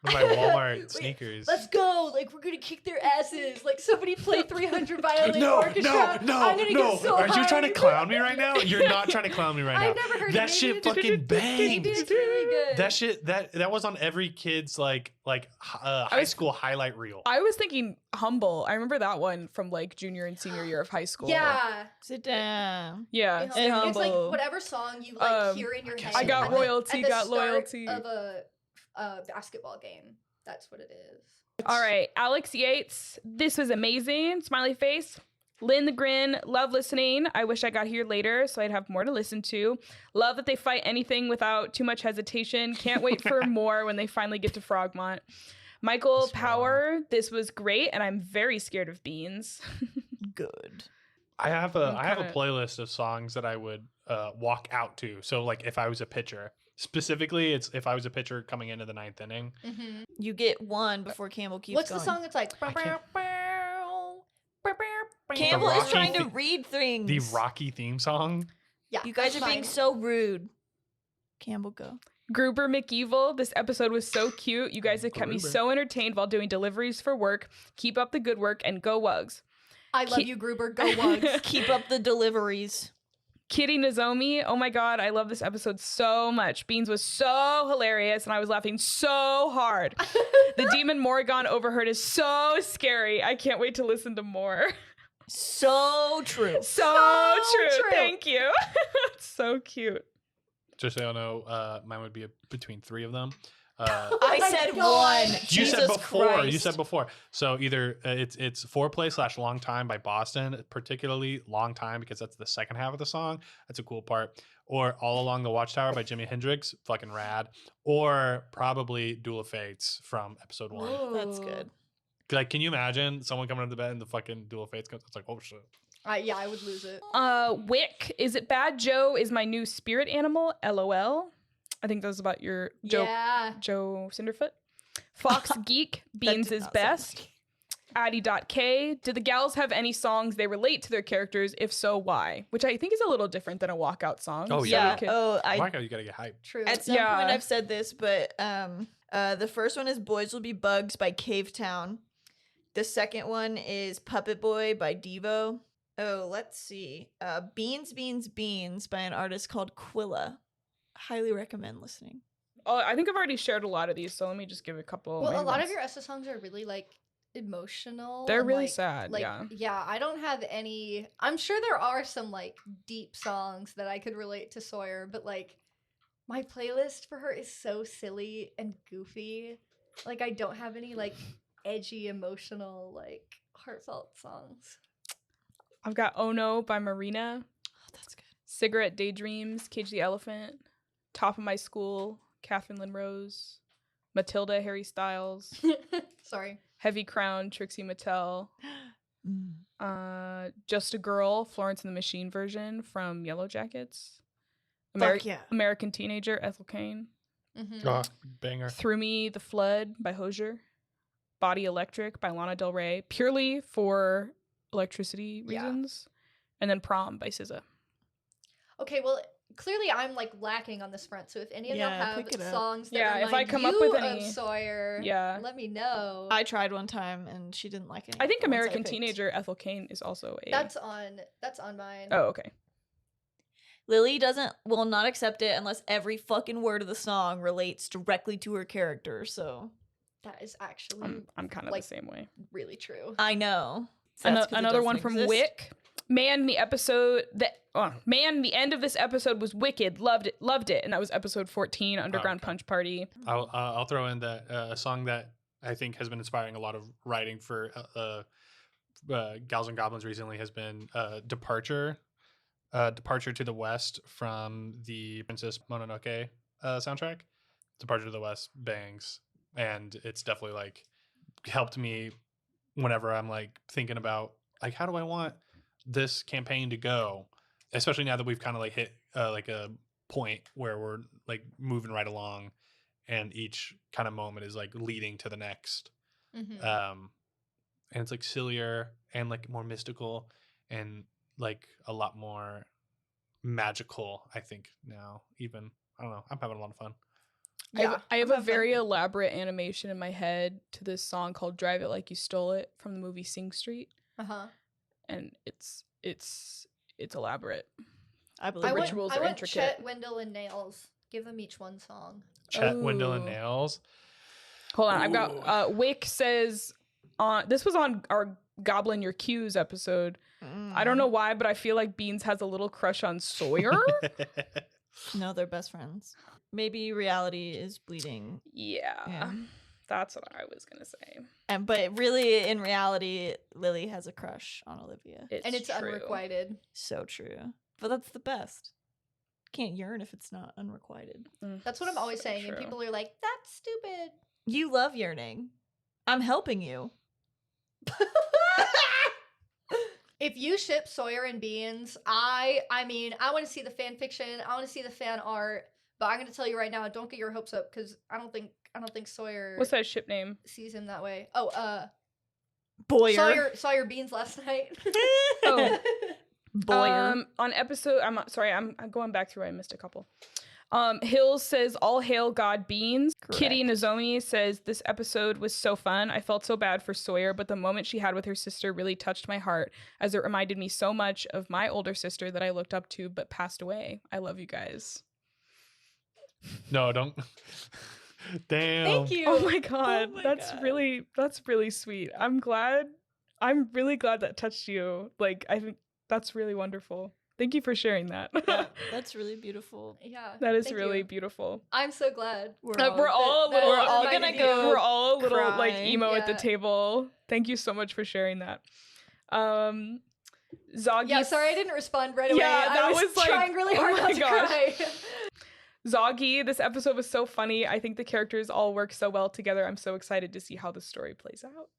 With my Walmart Wait, sneakers. Let's go. Like, we're gonna kick their asses. Like, somebody play 300 Violin No, Orchestra. I'm gonna get so Are you trying to hyped. clown me right now? You're not trying to clown me right now. I've never heard That of shit it. fucking banged. It's really good. That shit that was on every kid's high school highlight reel. I was thinking Humble. I remember that one from like junior and senior year of high school. Yeah. Sit down. Yeah. It's, And it's like Humble. whatever song you like hear in your I head. guess I got at the- royalty, at the got start loyalty. of a basketball game. That's what it is. All right. Alex Yates. This was amazing. Smiley face. Lynn the Grin. Love listening. I wish I got here later so I'd have more to listen to. Love that they fight anything without too much hesitation. Can't wait for more when they finally get to Frogmont. Michael That's Power. This was great, and I'm very scared of beans. Good. I have a kinda- playlist of songs that I would walk out to. So like if I was a pitcher, specifically, it's if I was a pitcher coming into the ninth inning. Mm-hmm. You get one before Campbell keeps What's going. the song that's like? I can't- Campbell is Rocky trying to the- read things. The Rocky theme song. Yeah, You guys that's are being mine. so rude. Campbell, go. Gruber McEvil, this episode was so cute. You guys have kept me Gruber. so entertained while doing deliveries for work. Keep up the good work and go Wugs. I love Ki- you, Gruber. Go Wugs. Keep up the deliveries. Kitty Nozomi, oh my god, I love this episode so much. Beans was so hilarious and I was laughing so hard. The demon Morrigan overheard is so scary. I can't wait to listen to more. So true. So true. true. Thank you. It's so cute. Just so y'all know, mine would be between three of them. I my said God. one. You Jesus said before. You Christ. said before. So either it's Foreplay / Long Time by Boston, particularly Long Time because that's the second half of the song. That's a cool part. Or All Along the Watchtower by Jimi Hendrix, fucking rad. Or probably Duel of Fates from episode 1. That's good. Like, can you imagine someone coming to the bed and the fucking Duel of Fates comes? It's like, oh shit. Yeah, I would lose it. Wick, is it bad Joe is my new spirit animal? LOL. I think that was about your Joe Yeah. Joe Cinderfoot. Fox Geek, Beans did is not sound best. Addy.K, do the gals have any songs they relate to their characters? If so, why? Which I think is a little different than a walkout song. Oh, So yeah. we could- My God, you gotta get hyped. True. At some Yeah. point I've said this, but the first one is Boys Will Be Bugs by Cavetown. The second one is Puppet Boy by Devo. Oh, let's see. Beans, Beans, Beans by an artist called Quilla. Highly recommend listening. Oh, I think I've already shared a lot of these, so let me just give a couple. Well, a maybe lot of ones. your Essa songs are really like emotional. They're and, really like- sad, Like, yeah. I don't have any. I'm sure there are some like deep songs that I could relate to Sawyer, but like my playlist for her is so silly and goofy. Like I don't have any like edgy, emotional, like heartfelt songs. I've got Oh No by Marina, Oh, that's good. Cigarette Daydreams, Cage the Elephant, Top of My School, Catherine Lynn Rose, Matilda, Harry Styles, Sorry. Heavy Crown, Trixie Mattel, Just a Girl, Florence and the Machine version from Yellow Jackets, Fuck yeah. American Teenager, Ethel Cain, Mm-hmm. Oh, banger. Through Me, The Flood by Hozier, Body Electric by Lana Del Rey, purely for electricity Yeah. reasons. And then Prom by SZA. Okay, well, clearly I'm like lacking on this front. So if any of y'all Yeah, have pick it up. songs that Yeah, remind if I come you up with of any- Sawyer, Yeah. let me know. I tried one time and she didn't like it. I think American Teenager Ethel Cain is also a... That's on mine. Oh, okay. Lily will not accept it unless every fucking word of the song relates directly to her character. So That is actually I'm kind of like- the same way. really true. I know. So that's 'cause it Another one doesn't from exist. Wick. Man, the end of this episode was wicked. Loved it. And that was episode 14, Underground okay. Punch Party. I'll throw in that a song that I think has been inspiring a lot of writing for Gals and Goblins recently has been Departure to the West from the Princess Mononoke soundtrack. Departure to the West bangs, and it's definitely like helped me whenever I'm like thinking about like how do I want this campaign to go, especially now that we've kind of like hit like a point where we're like moving right along and each kind of moment is like leading to the next. Mhm. And it's like sillier and like more mystical and like a lot more magical, I think now. Even I don't know, I'm having a lot of fun. Yeah, I have I'm a having very fun. elaborate animation in my head to this song called Drive It Like You Stole It from the movie Sing Street. Uh-huh. And it's elaborate. I I believe want, rituals I are want intricate. Chet, Wendell, and Nails. Give them each one song. Chet, Wendell, and Ooh. Nails. Hold on, I've Ooh. got Wick says this was on our Goblin Your Cues episode. I don't know why, but I feel like Beans has a little crush on Sawyer. No, they're best friends. Maybe reality is bleeding. Yeah. That's what I was gonna say. But really, in reality, Lily has a crush on Olivia. And it's true. unrequited. So true. But that's the best. Can't yearn if it's not unrequited. That's what I'm always So saying. true. And people are like, that's stupid. You love yearning. I'm helping you. If you ship Sawyer and Beans, I mean, I want to see the fan fiction. I want to see the fan art. But I'm going to tell you right now, don't get your hopes up because I don't think Sawyer What's that ship name? sees him that way. Oh, Boyer. Sawyer Beans last night. Oh. Boyer. On episode, I'm sorry, I'm going back through. I missed a couple. Hills says, "All hail God Beans." Kitty Correct. Nozomi says, "This episode was so fun. I felt so bad for Sawyer, but the moment she had with her sister really touched my heart, as it reminded me so much of my older sister that I looked up to but passed away. I love you guys." No, don't. Damn. Thank you. Oh my god, my that's God. really sweet. I'm really glad that touched you. Like, I think that's really wonderful. Thank you for sharing that. Yeah, that's really beautiful. Yeah. That is thank really you. beautiful. I'm so glad. We're all a that little. we're all reminded gonna you. go We're all a little like cry. emo at the Yeah. table. Thank you so much for sharing that. Zoggy. Yeah, sorry I didn't respond right away. Yeah, that I was, was like- trying really oh hard my not to gosh. cry. Zoggy, this episode was so funny. I think the characters all work so well together. I'm so excited to see how the story plays out.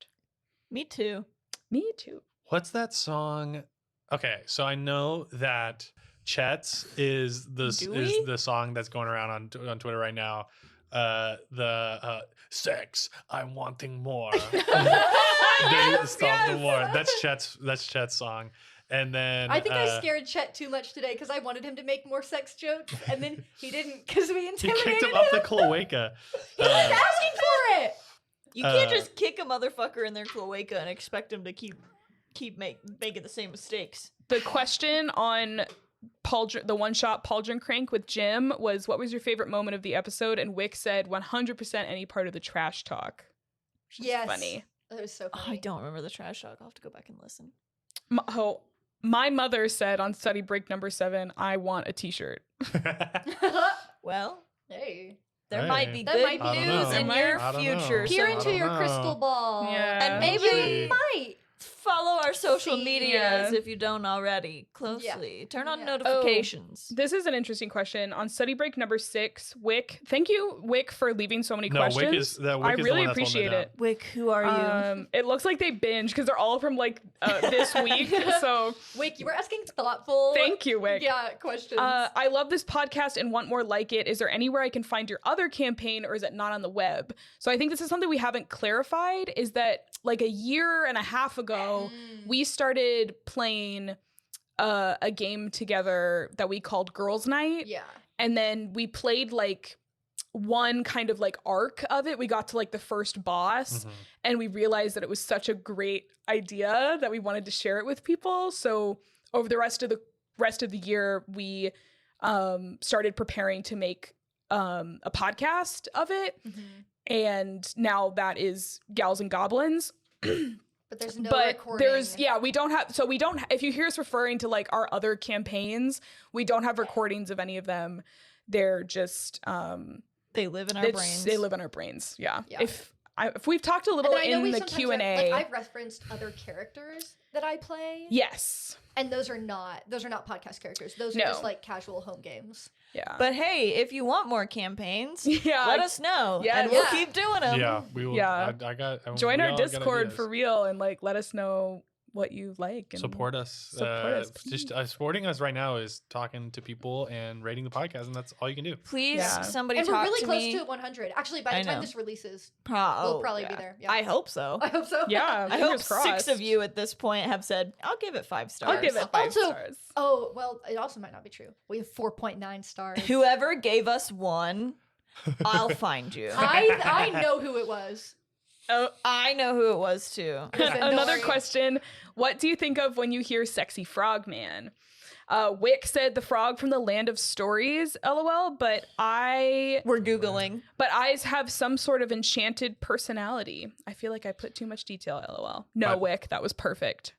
Me too. Me too. What's that song? Okay, so I know that Chet's is Do we? is the song that's going around on Twitter right now. The sex, I'm wanting more. They stop the war. That's Chet's song. And then I think I scared Chet too much today because I wanted him to make more sex jokes, and then he didn't because we he intimidated kicked him up the cloaca. He was asking for it. You can't Uh, just kick a motherfucker in their cloaca and expect him to keep making the same mistakes. The question on the one-shot Pauldron Crank with Jim was, what was your favorite moment of the episode? And Wick said 100% any part of the trash talk. Which is Yes. funny. That was so Oh, funny. I don't remember the trash talk. I'll have to go back and listen. My mother said on study break number 7, I want a t-shirt. Well, Hey, there Hey. might be That good might be news good. in I your don't know. future. peer I into don't your know. crystal ball. Yeah. And Let's maybe see. You might. follow our social See. medias Yeah. if you don't already closely. Turn on Yeah. notifications. This is an interesting question. On study break number 6, Wick, thank you, Wick, for leaving so many No, questions. Wick is the I one really that's holding appreciate down. it. Wick, who are you? It looks like they binge because they're all from like this week. So Wick, you were asking thoughtful. thank you, Wick. Yeah, questions. I love this podcast and want more like it. Is there anywhere I can find your other campaign, or is it not on the web? So I think this is something we haven't clarified, is that like a year and a half ago, So we started playing a game together that we called Girls Night. Yeah. And then we played like one kind of like arc of it. We got to like the first boss and we realized that it was such a great idea that we wanted to share it with people. So over the rest of the year, we started preparing to make a podcast of it. And now that is Gals and Goblins. But there's no But recording. we don't have, if you hear us referring to like our other campaigns, we don't have recordings of any of them. They're just, They live in our brains. They live in our brains. Yeah. Yeah. If we've talked a little And then I know in we the sometimes Q&A. I've referenced other characters that I play. Yes. And those are not podcast characters. Those are No. just like casual home games. Yeah. But hey, if you want more campaigns, yeah. let us know, Yes. and we'll Yeah. keep doing them. Yeah, we will. Yeah. I got. Join we our all got Discord ideas. for real and like let us know what you like and Support us. Support us, Just supporting us right now is talking to people and rating the podcast, and that's all you can do. Please, Yeah. somebody And we're talk really to close me. to 100. Actually, by I the time know. this releases, Oh, we'll probably yeah. be there. Yeah. I hope so. I hope so. Yeah. I hope fingers 6 crossed. of you at this point have said, "I'll give it 5 stars." I'll give it 5 Also- stars. Oh, well, it also might not be true. We have 4.9 stars. Whoever gave us 1, I'll find you. I know who it was. Oh, I know who it was too. another worry. question. What do you think of when you hear sexy frog man? Wick said the frog from the land of stories, lol, but We're Googling. eyes have some sort of enchanted personality. I feel like I put too much detail, lol. No, But- Wick, that was perfect.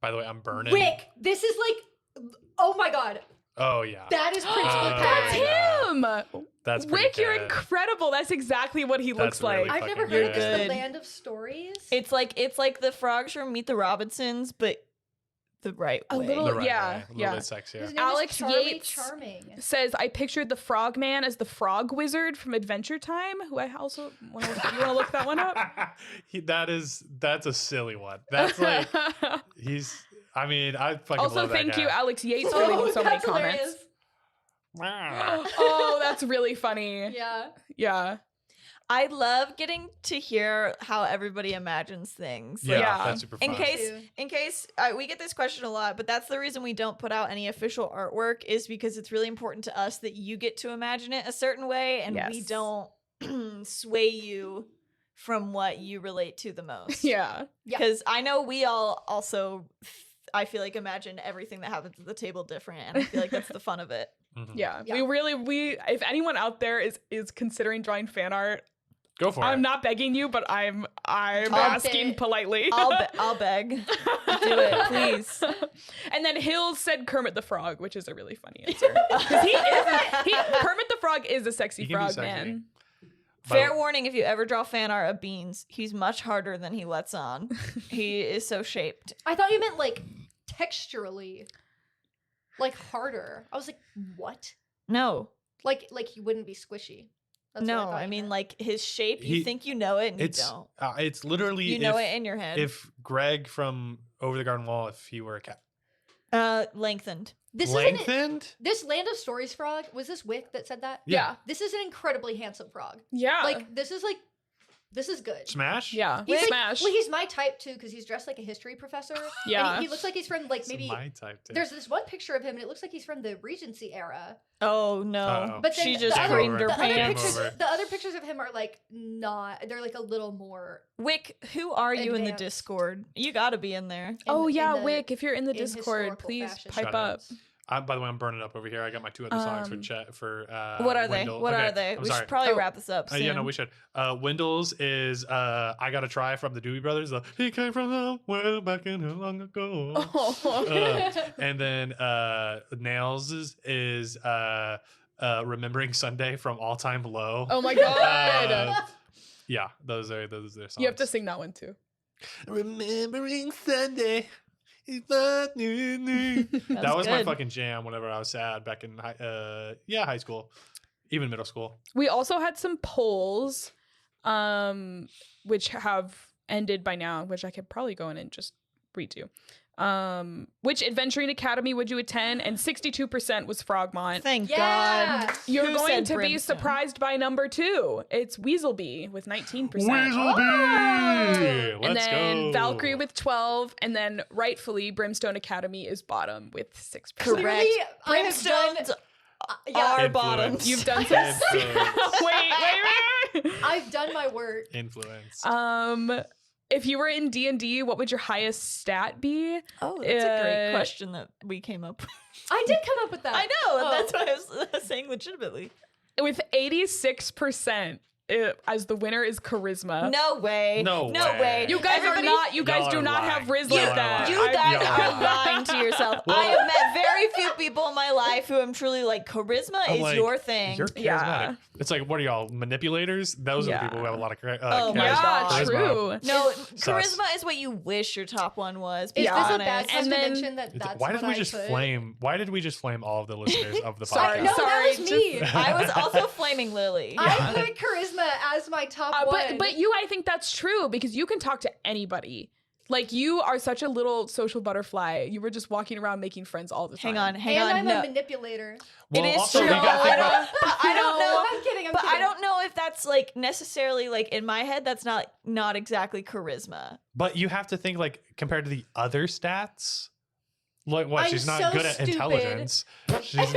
By the way, I'm burning. Wick, this is like, oh my god, Oh yeah. that is Principal That's Pat. him! That's pretty Wick, you're good. incredible. That's exactly what he looks That's really like. I've never fucking heard of good. this, Good. the Land of Stories. It's like the frogs from Meet the Robinsons, but the right A way. little- The right yeah, way, a little yeah. bit sexier. His name Alex is Charlie Yates. Charming. Says, I pictured the frog man as the frog wizard from Adventure Time, who I also want to you want to look that one up? That's a silly one. That's like I mean, I fucking Also, love that thank guy. you, Alex Yates, for leaving so many that's comments. hilarious. Oh, that's really funny. Yeah. Yeah. I love getting to hear how everybody imagines things. Yeah, Yeah. that's super fun. In case we get this question a lot, but that's the reason we don't put out any official artwork, is because it's really important to us that you get to imagine it a certain way, and we Yes. don't sway you from what you relate to the most. Yeah. Yeah. Because I know we all also, I feel like, imagine everything that happens at the table different, and I feel like that's the fun of it. Mhm. Yeah. Yeah. We if anyone out there is considering drawing fan art, Go for I'm it. not begging you, but I'm Talk asking it. politely. I'll beg. Do it, please. And then Hills said Kermit the Frog, which is a really funny answer. 'Cause Kermit the Frog is a sexy He can be frog sexy. man. By the Fair way- warning, if you ever draw fan art of Beans, he's much harder than he lets on. He is so shaped. I thought you meant like texturally, like harder. I was like, what? No, Like he wouldn't be squishy. That's what no, thought I you mean, meant. like his shape, you He- think you know it and you It's don't. it's literally You know it in your head. if Greg from Over the Garden Wall, if he were a cat, Lengthened. this isn't it. lengthened. This Land of Stories frog, was this Wick that said that? Yeah. This is an incredibly handsome frog. Yeah. Like this is good. Smash. yeah. He's like, Smash. well, he's my type too because he's dressed like a history professor. Yeah. And he looks like he's from like It's maybe. my type too. There's this one picture of him and it looks like he's from the Regency era. Oh no! Uh-oh. But then She the just other- creamed her The other Game pants. pictures, over. the other pictures of him are like not. They're like a little more. Wick, who are you in the Advanced. Discord? You got to be in there. Oh in yeah, the- Wick, if you're in the in Discord, historical please fashion. pipe Shout up. outs. By the way, I'm burning up over here. I got my 2 other songs for chat for. What are they? Wendell. What Okay, are they? I'm We sorry. should probably Oh, wrap this up soon. Yeah, no, we should. Wendell's is I Gotta Try from the Doobie Brothers. He came from somewhere back in long ago. And then Nails is Remembering Sunday from All Time Low. Oh my god. Yeah, those are their songs. You have to sing that one too. Remembering Sunday. That was my good. fucking jam whenever I was sad back in high school, even middle school. We also had some polls, which have ended by now, which I could probably go in and just read to you. Which adventuring academy would you attend? And 62% was Frogmont. Thank Yeah. God. You're Who going said to be Brimstone? surprised by number 2. It's Weaselby with 19%. Weaselby! Oh. Let's And then go. Valkyrie with 12, and then rightfully Brimstone Academy is bottom with 6%. Correct. Clearly, I have done. Brimstones Yeah, are Influence. bottoms. You've done some. Influence. wait. I've done my work. Influence. If you were in D&D, what would your highest stat be? Oh, that's a great Uh, question that we came up with. I did come up with that. I know. Oh. That's what I was saying legitimately. With 86%, as the winner is charisma. No way. No way. way. You guys Everybody- are not. You guys Y'all do are not lying. have Riz Y'all like are that. You lying. guys Y'all are are lying to yourself. Well- I have met very few people in my life who am truly like, charisma I'm is like, your thing. You're charismatic. Yeah. It's like, what are y'all, manipulators? Those are the people who have a lot of Oh my Yeah, God. charisma. true. No, Sus. charisma is what you wish your top one was. Be Is this a honest. bad time And to then- mention that that's Why did what we I just put? flame? Why did we just flame all of the listeners of the Sorry. podcast? No, Sorry, that was me. I was also flaming Lily. I put charisma as my top one. But you, I think that's true because you can talk to anybody. Like, you are such a little social butterfly. You were just walking around making friends all the time. Hang and on. I'm No. a manipulator. Well, It is also, true. we gotta think I about- don't, but I don't No, know. I'm kidding. I'm But kidding. I don't know if that's like necessarily like in my head. That's not exactly charisma. But you have to think like compared to the other stats. Like what? I'm She's not so good at stupid. intelligence. She's not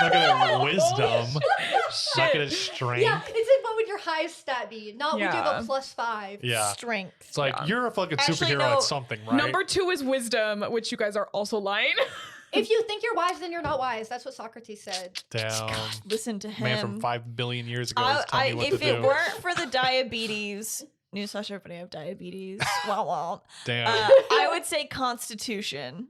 good at wisdom. Not good at strength. Yeah, it's like what would your highest stat be? Not would you have Yeah. a +5. Yeah. Strength. It's like Yeah. you're a fucking Actually, superhero no. at something, right? Number 2 is wisdom, which you guys are also lying. If you think you're wise, then you're not wise. That's what Socrates said. Damn. Listen to him. Man from 5 billion years ago is telling me what if to it do. weren't for the diabetes, newsflash, everybody have diabetes. Wow. Damn. I would say Constitution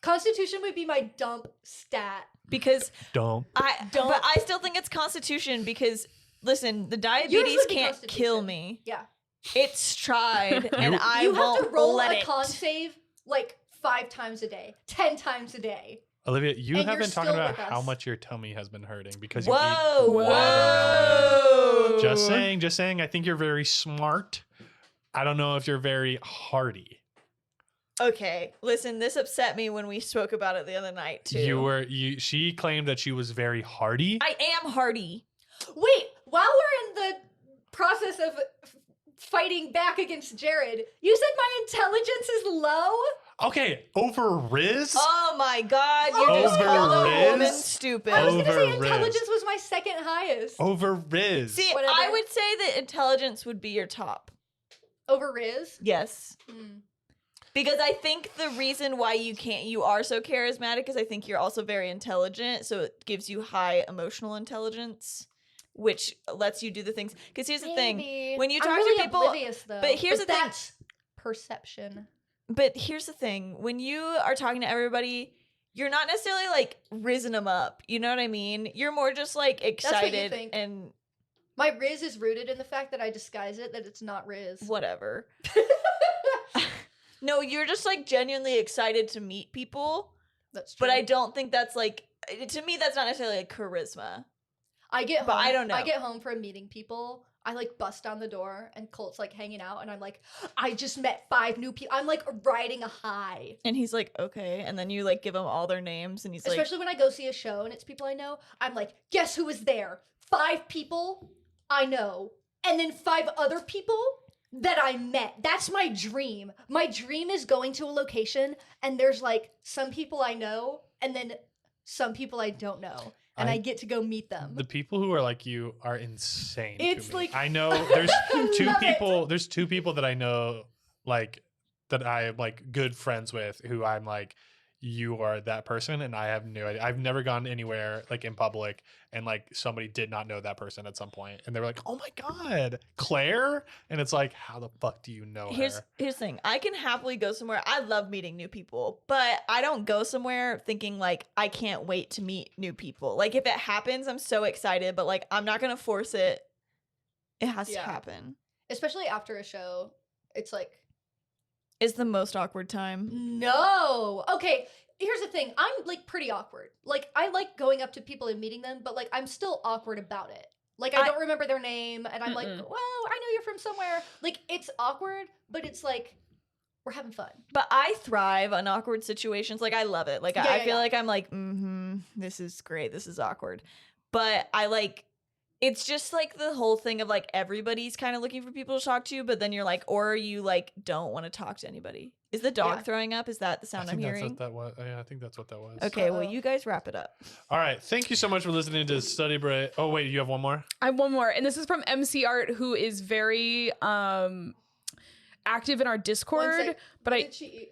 Constitution would be my dump stat. because Don't. but I still think it's Constitution because listen, the diabetes would be can't kill Constitution. me. Yeah. It's tried, and I You have won't to roll let a it. con save like 5 times a day, 10 times a day. Olivia, you And have you're been talking still about with how us. much your tummy has been hurting because you Whoa, eat watermelon. whoa! Just saying. I think you're very smart. I don't know if you're very hardy. Okay, listen, this upset me when we spoke about it the other night too. She claimed that she was very hardy. I am hardy. Wait, while we're in the process of fighting back against Jared, you said my intelligence is low? Okay, over Riz? Oh my God, you just Over called a woman Riz? stupid. I was gonna say Over Riz. intelligence was my second highest. Over Riz. See, Whatever. I would say that intelligence would be your top. Over Riz? Yes. Hmm. Because I think the reason why you are so charismatic is I think you're also very intelligent, so it gives you high emotional intelligence, which lets you do the things. Because here's the thing, Maybe. when you I'm talk really to people, oblivious, though. but here's the thing. That's perception. but here's the thing, when you are talking to everybody, you're not necessarily like risen them up. You know what I mean? You're more just like what you excited think. and My Riz is rooted in the fact that I disguise it, that it's not Riz. whatever. No, you're just like genuinely excited to meet people. That's true. But I don't think that's like, to me, that's not necessarily like charisma. I get home. but I don't know. I get home from meeting people. I like bust down the door and Colt's like hanging out and I'm like, I just met 5 new people. I'm like riding a high. And he's like, okay. And then you like give him all their names and he's like, Especially when I go see a show and it's people I know. I'm like, guess who was there? 5 people I know. And then 5 other people that I met. That's my dream. My dream is going to a location and there's like some people I know and then some people I don't know. And I get to go meet them. The people who are like you are insane. to It's me. like- I know there's two Love it. people. There's 2 people that I know, like that I'm like good friends with, who I'm like, you are that person, and I have no idea. I've never gone anywhere like in public, and like somebody did not know that person at some point, and they were like, "Oh my god, Claire!" And it's like, how the fuck do you know here's her? the thing. I can happily go somewhere. I love meeting new people, but I don't go somewhere thinking like I can't wait to meet new people. Like if it happens, I'm so excited, but like I'm not gonna force it. It has to Yeah. happen. Especially after a show. It's like, It's the most awkward time. no. Okay, here's the thing. I'm like pretty awkward. Like I like going up to people and meeting them, but like I'm still awkward about it. Like I don't remember their name and I'm like, Mm-mm. well, I know you're from somewhere. Like it's awkward, but it's like We're having fun. But I thrive on awkward situations. Like I love it. Like Yeah, I yeah, feel yeah. like I'm like, this is great. This is awkward. But I like it's just like the whole thing of like everybody's kind of looking for people to talk to, but then you're like, or you like don't want to talk to anybody. Is the dog Yeah. throwing up? Is that the I sound I'm think that's hearing? what that was. Yeah, I think that's what that was. Okay, well, Uh-oh. you guys wrap it up. All right. Thank you so much for listening to Study Break. Oh, wait, you have one more? I have one more, and this is from MC Art, who is very active in our One Discord. sec. But What I did she eat?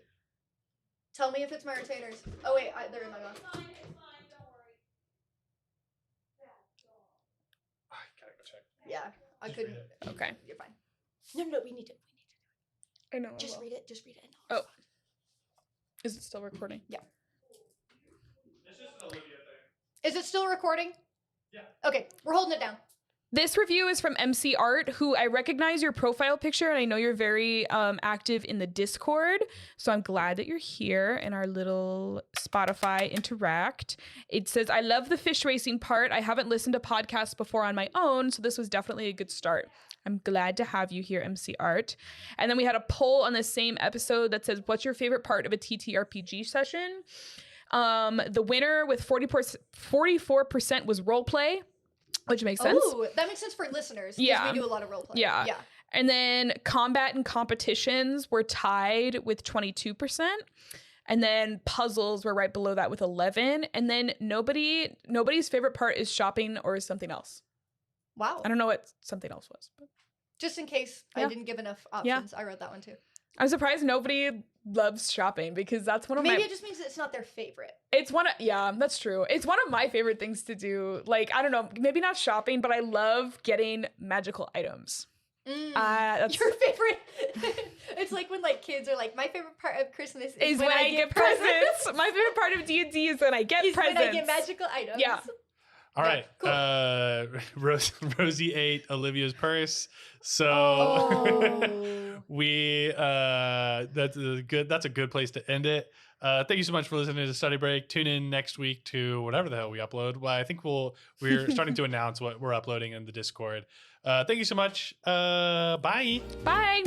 Tell me if it's my retainers. Oh wait, they're in my mouth. I gotta go check. Yeah, I Just couldn't. read it. okay, You're fine. No, we need to. I know. I Just will. read it. Just read it. Oh. Is it still recording? It's just an Olivia thing. Is it still recording? Yeah. Okay, we're holding it down. This review is from MC Art, who I recognize your profile picture, and I know you're very active in the Discord. So I'm glad that you're here in our little Spotify interact. It says, I love the fish racing part. I haven't listened to podcasts before on my own, so this was definitely a good start. I'm glad to have you here, MC Art. And then we had a poll on the same episode that says, what's your favorite part of a TTRPG session? The winner with 44% was roleplay, which makes sense. Oh, that makes sense for listeners. 'cause Yeah. we do a lot of role play. Yeah. Yeah. And then combat and competitions were tied with 22%. And then puzzles were right below that with 11. And then nobody's favorite part is shopping or something else. Wow. I don't know what something else was. But Just in case I Yeah. didn't give enough Yeah. options, I wrote that one too. I'm surprised nobody loves shopping because that's one of Maybe my it just means it's not their favorite. it's one of yeah, that's true. It's one of my favorite things to do. Like, I don't know, maybe not shopping, but I love getting magical items. That's Your favorite. It's like when like kids are like, my favorite part of Christmas is when I get presents. My favorite part of D&D is when I get Is presents. when I get magical items. Yeah. All Yeah, right. Rosie ate Olivia's purse. So Oh. we that's a good place to end it. Thank you so much for listening to Study Break. Tune in next week to whatever the hell we upload. Well, I think we're starting to announce what we're uploading in the Discord. Thank you so much. Bye. Bye.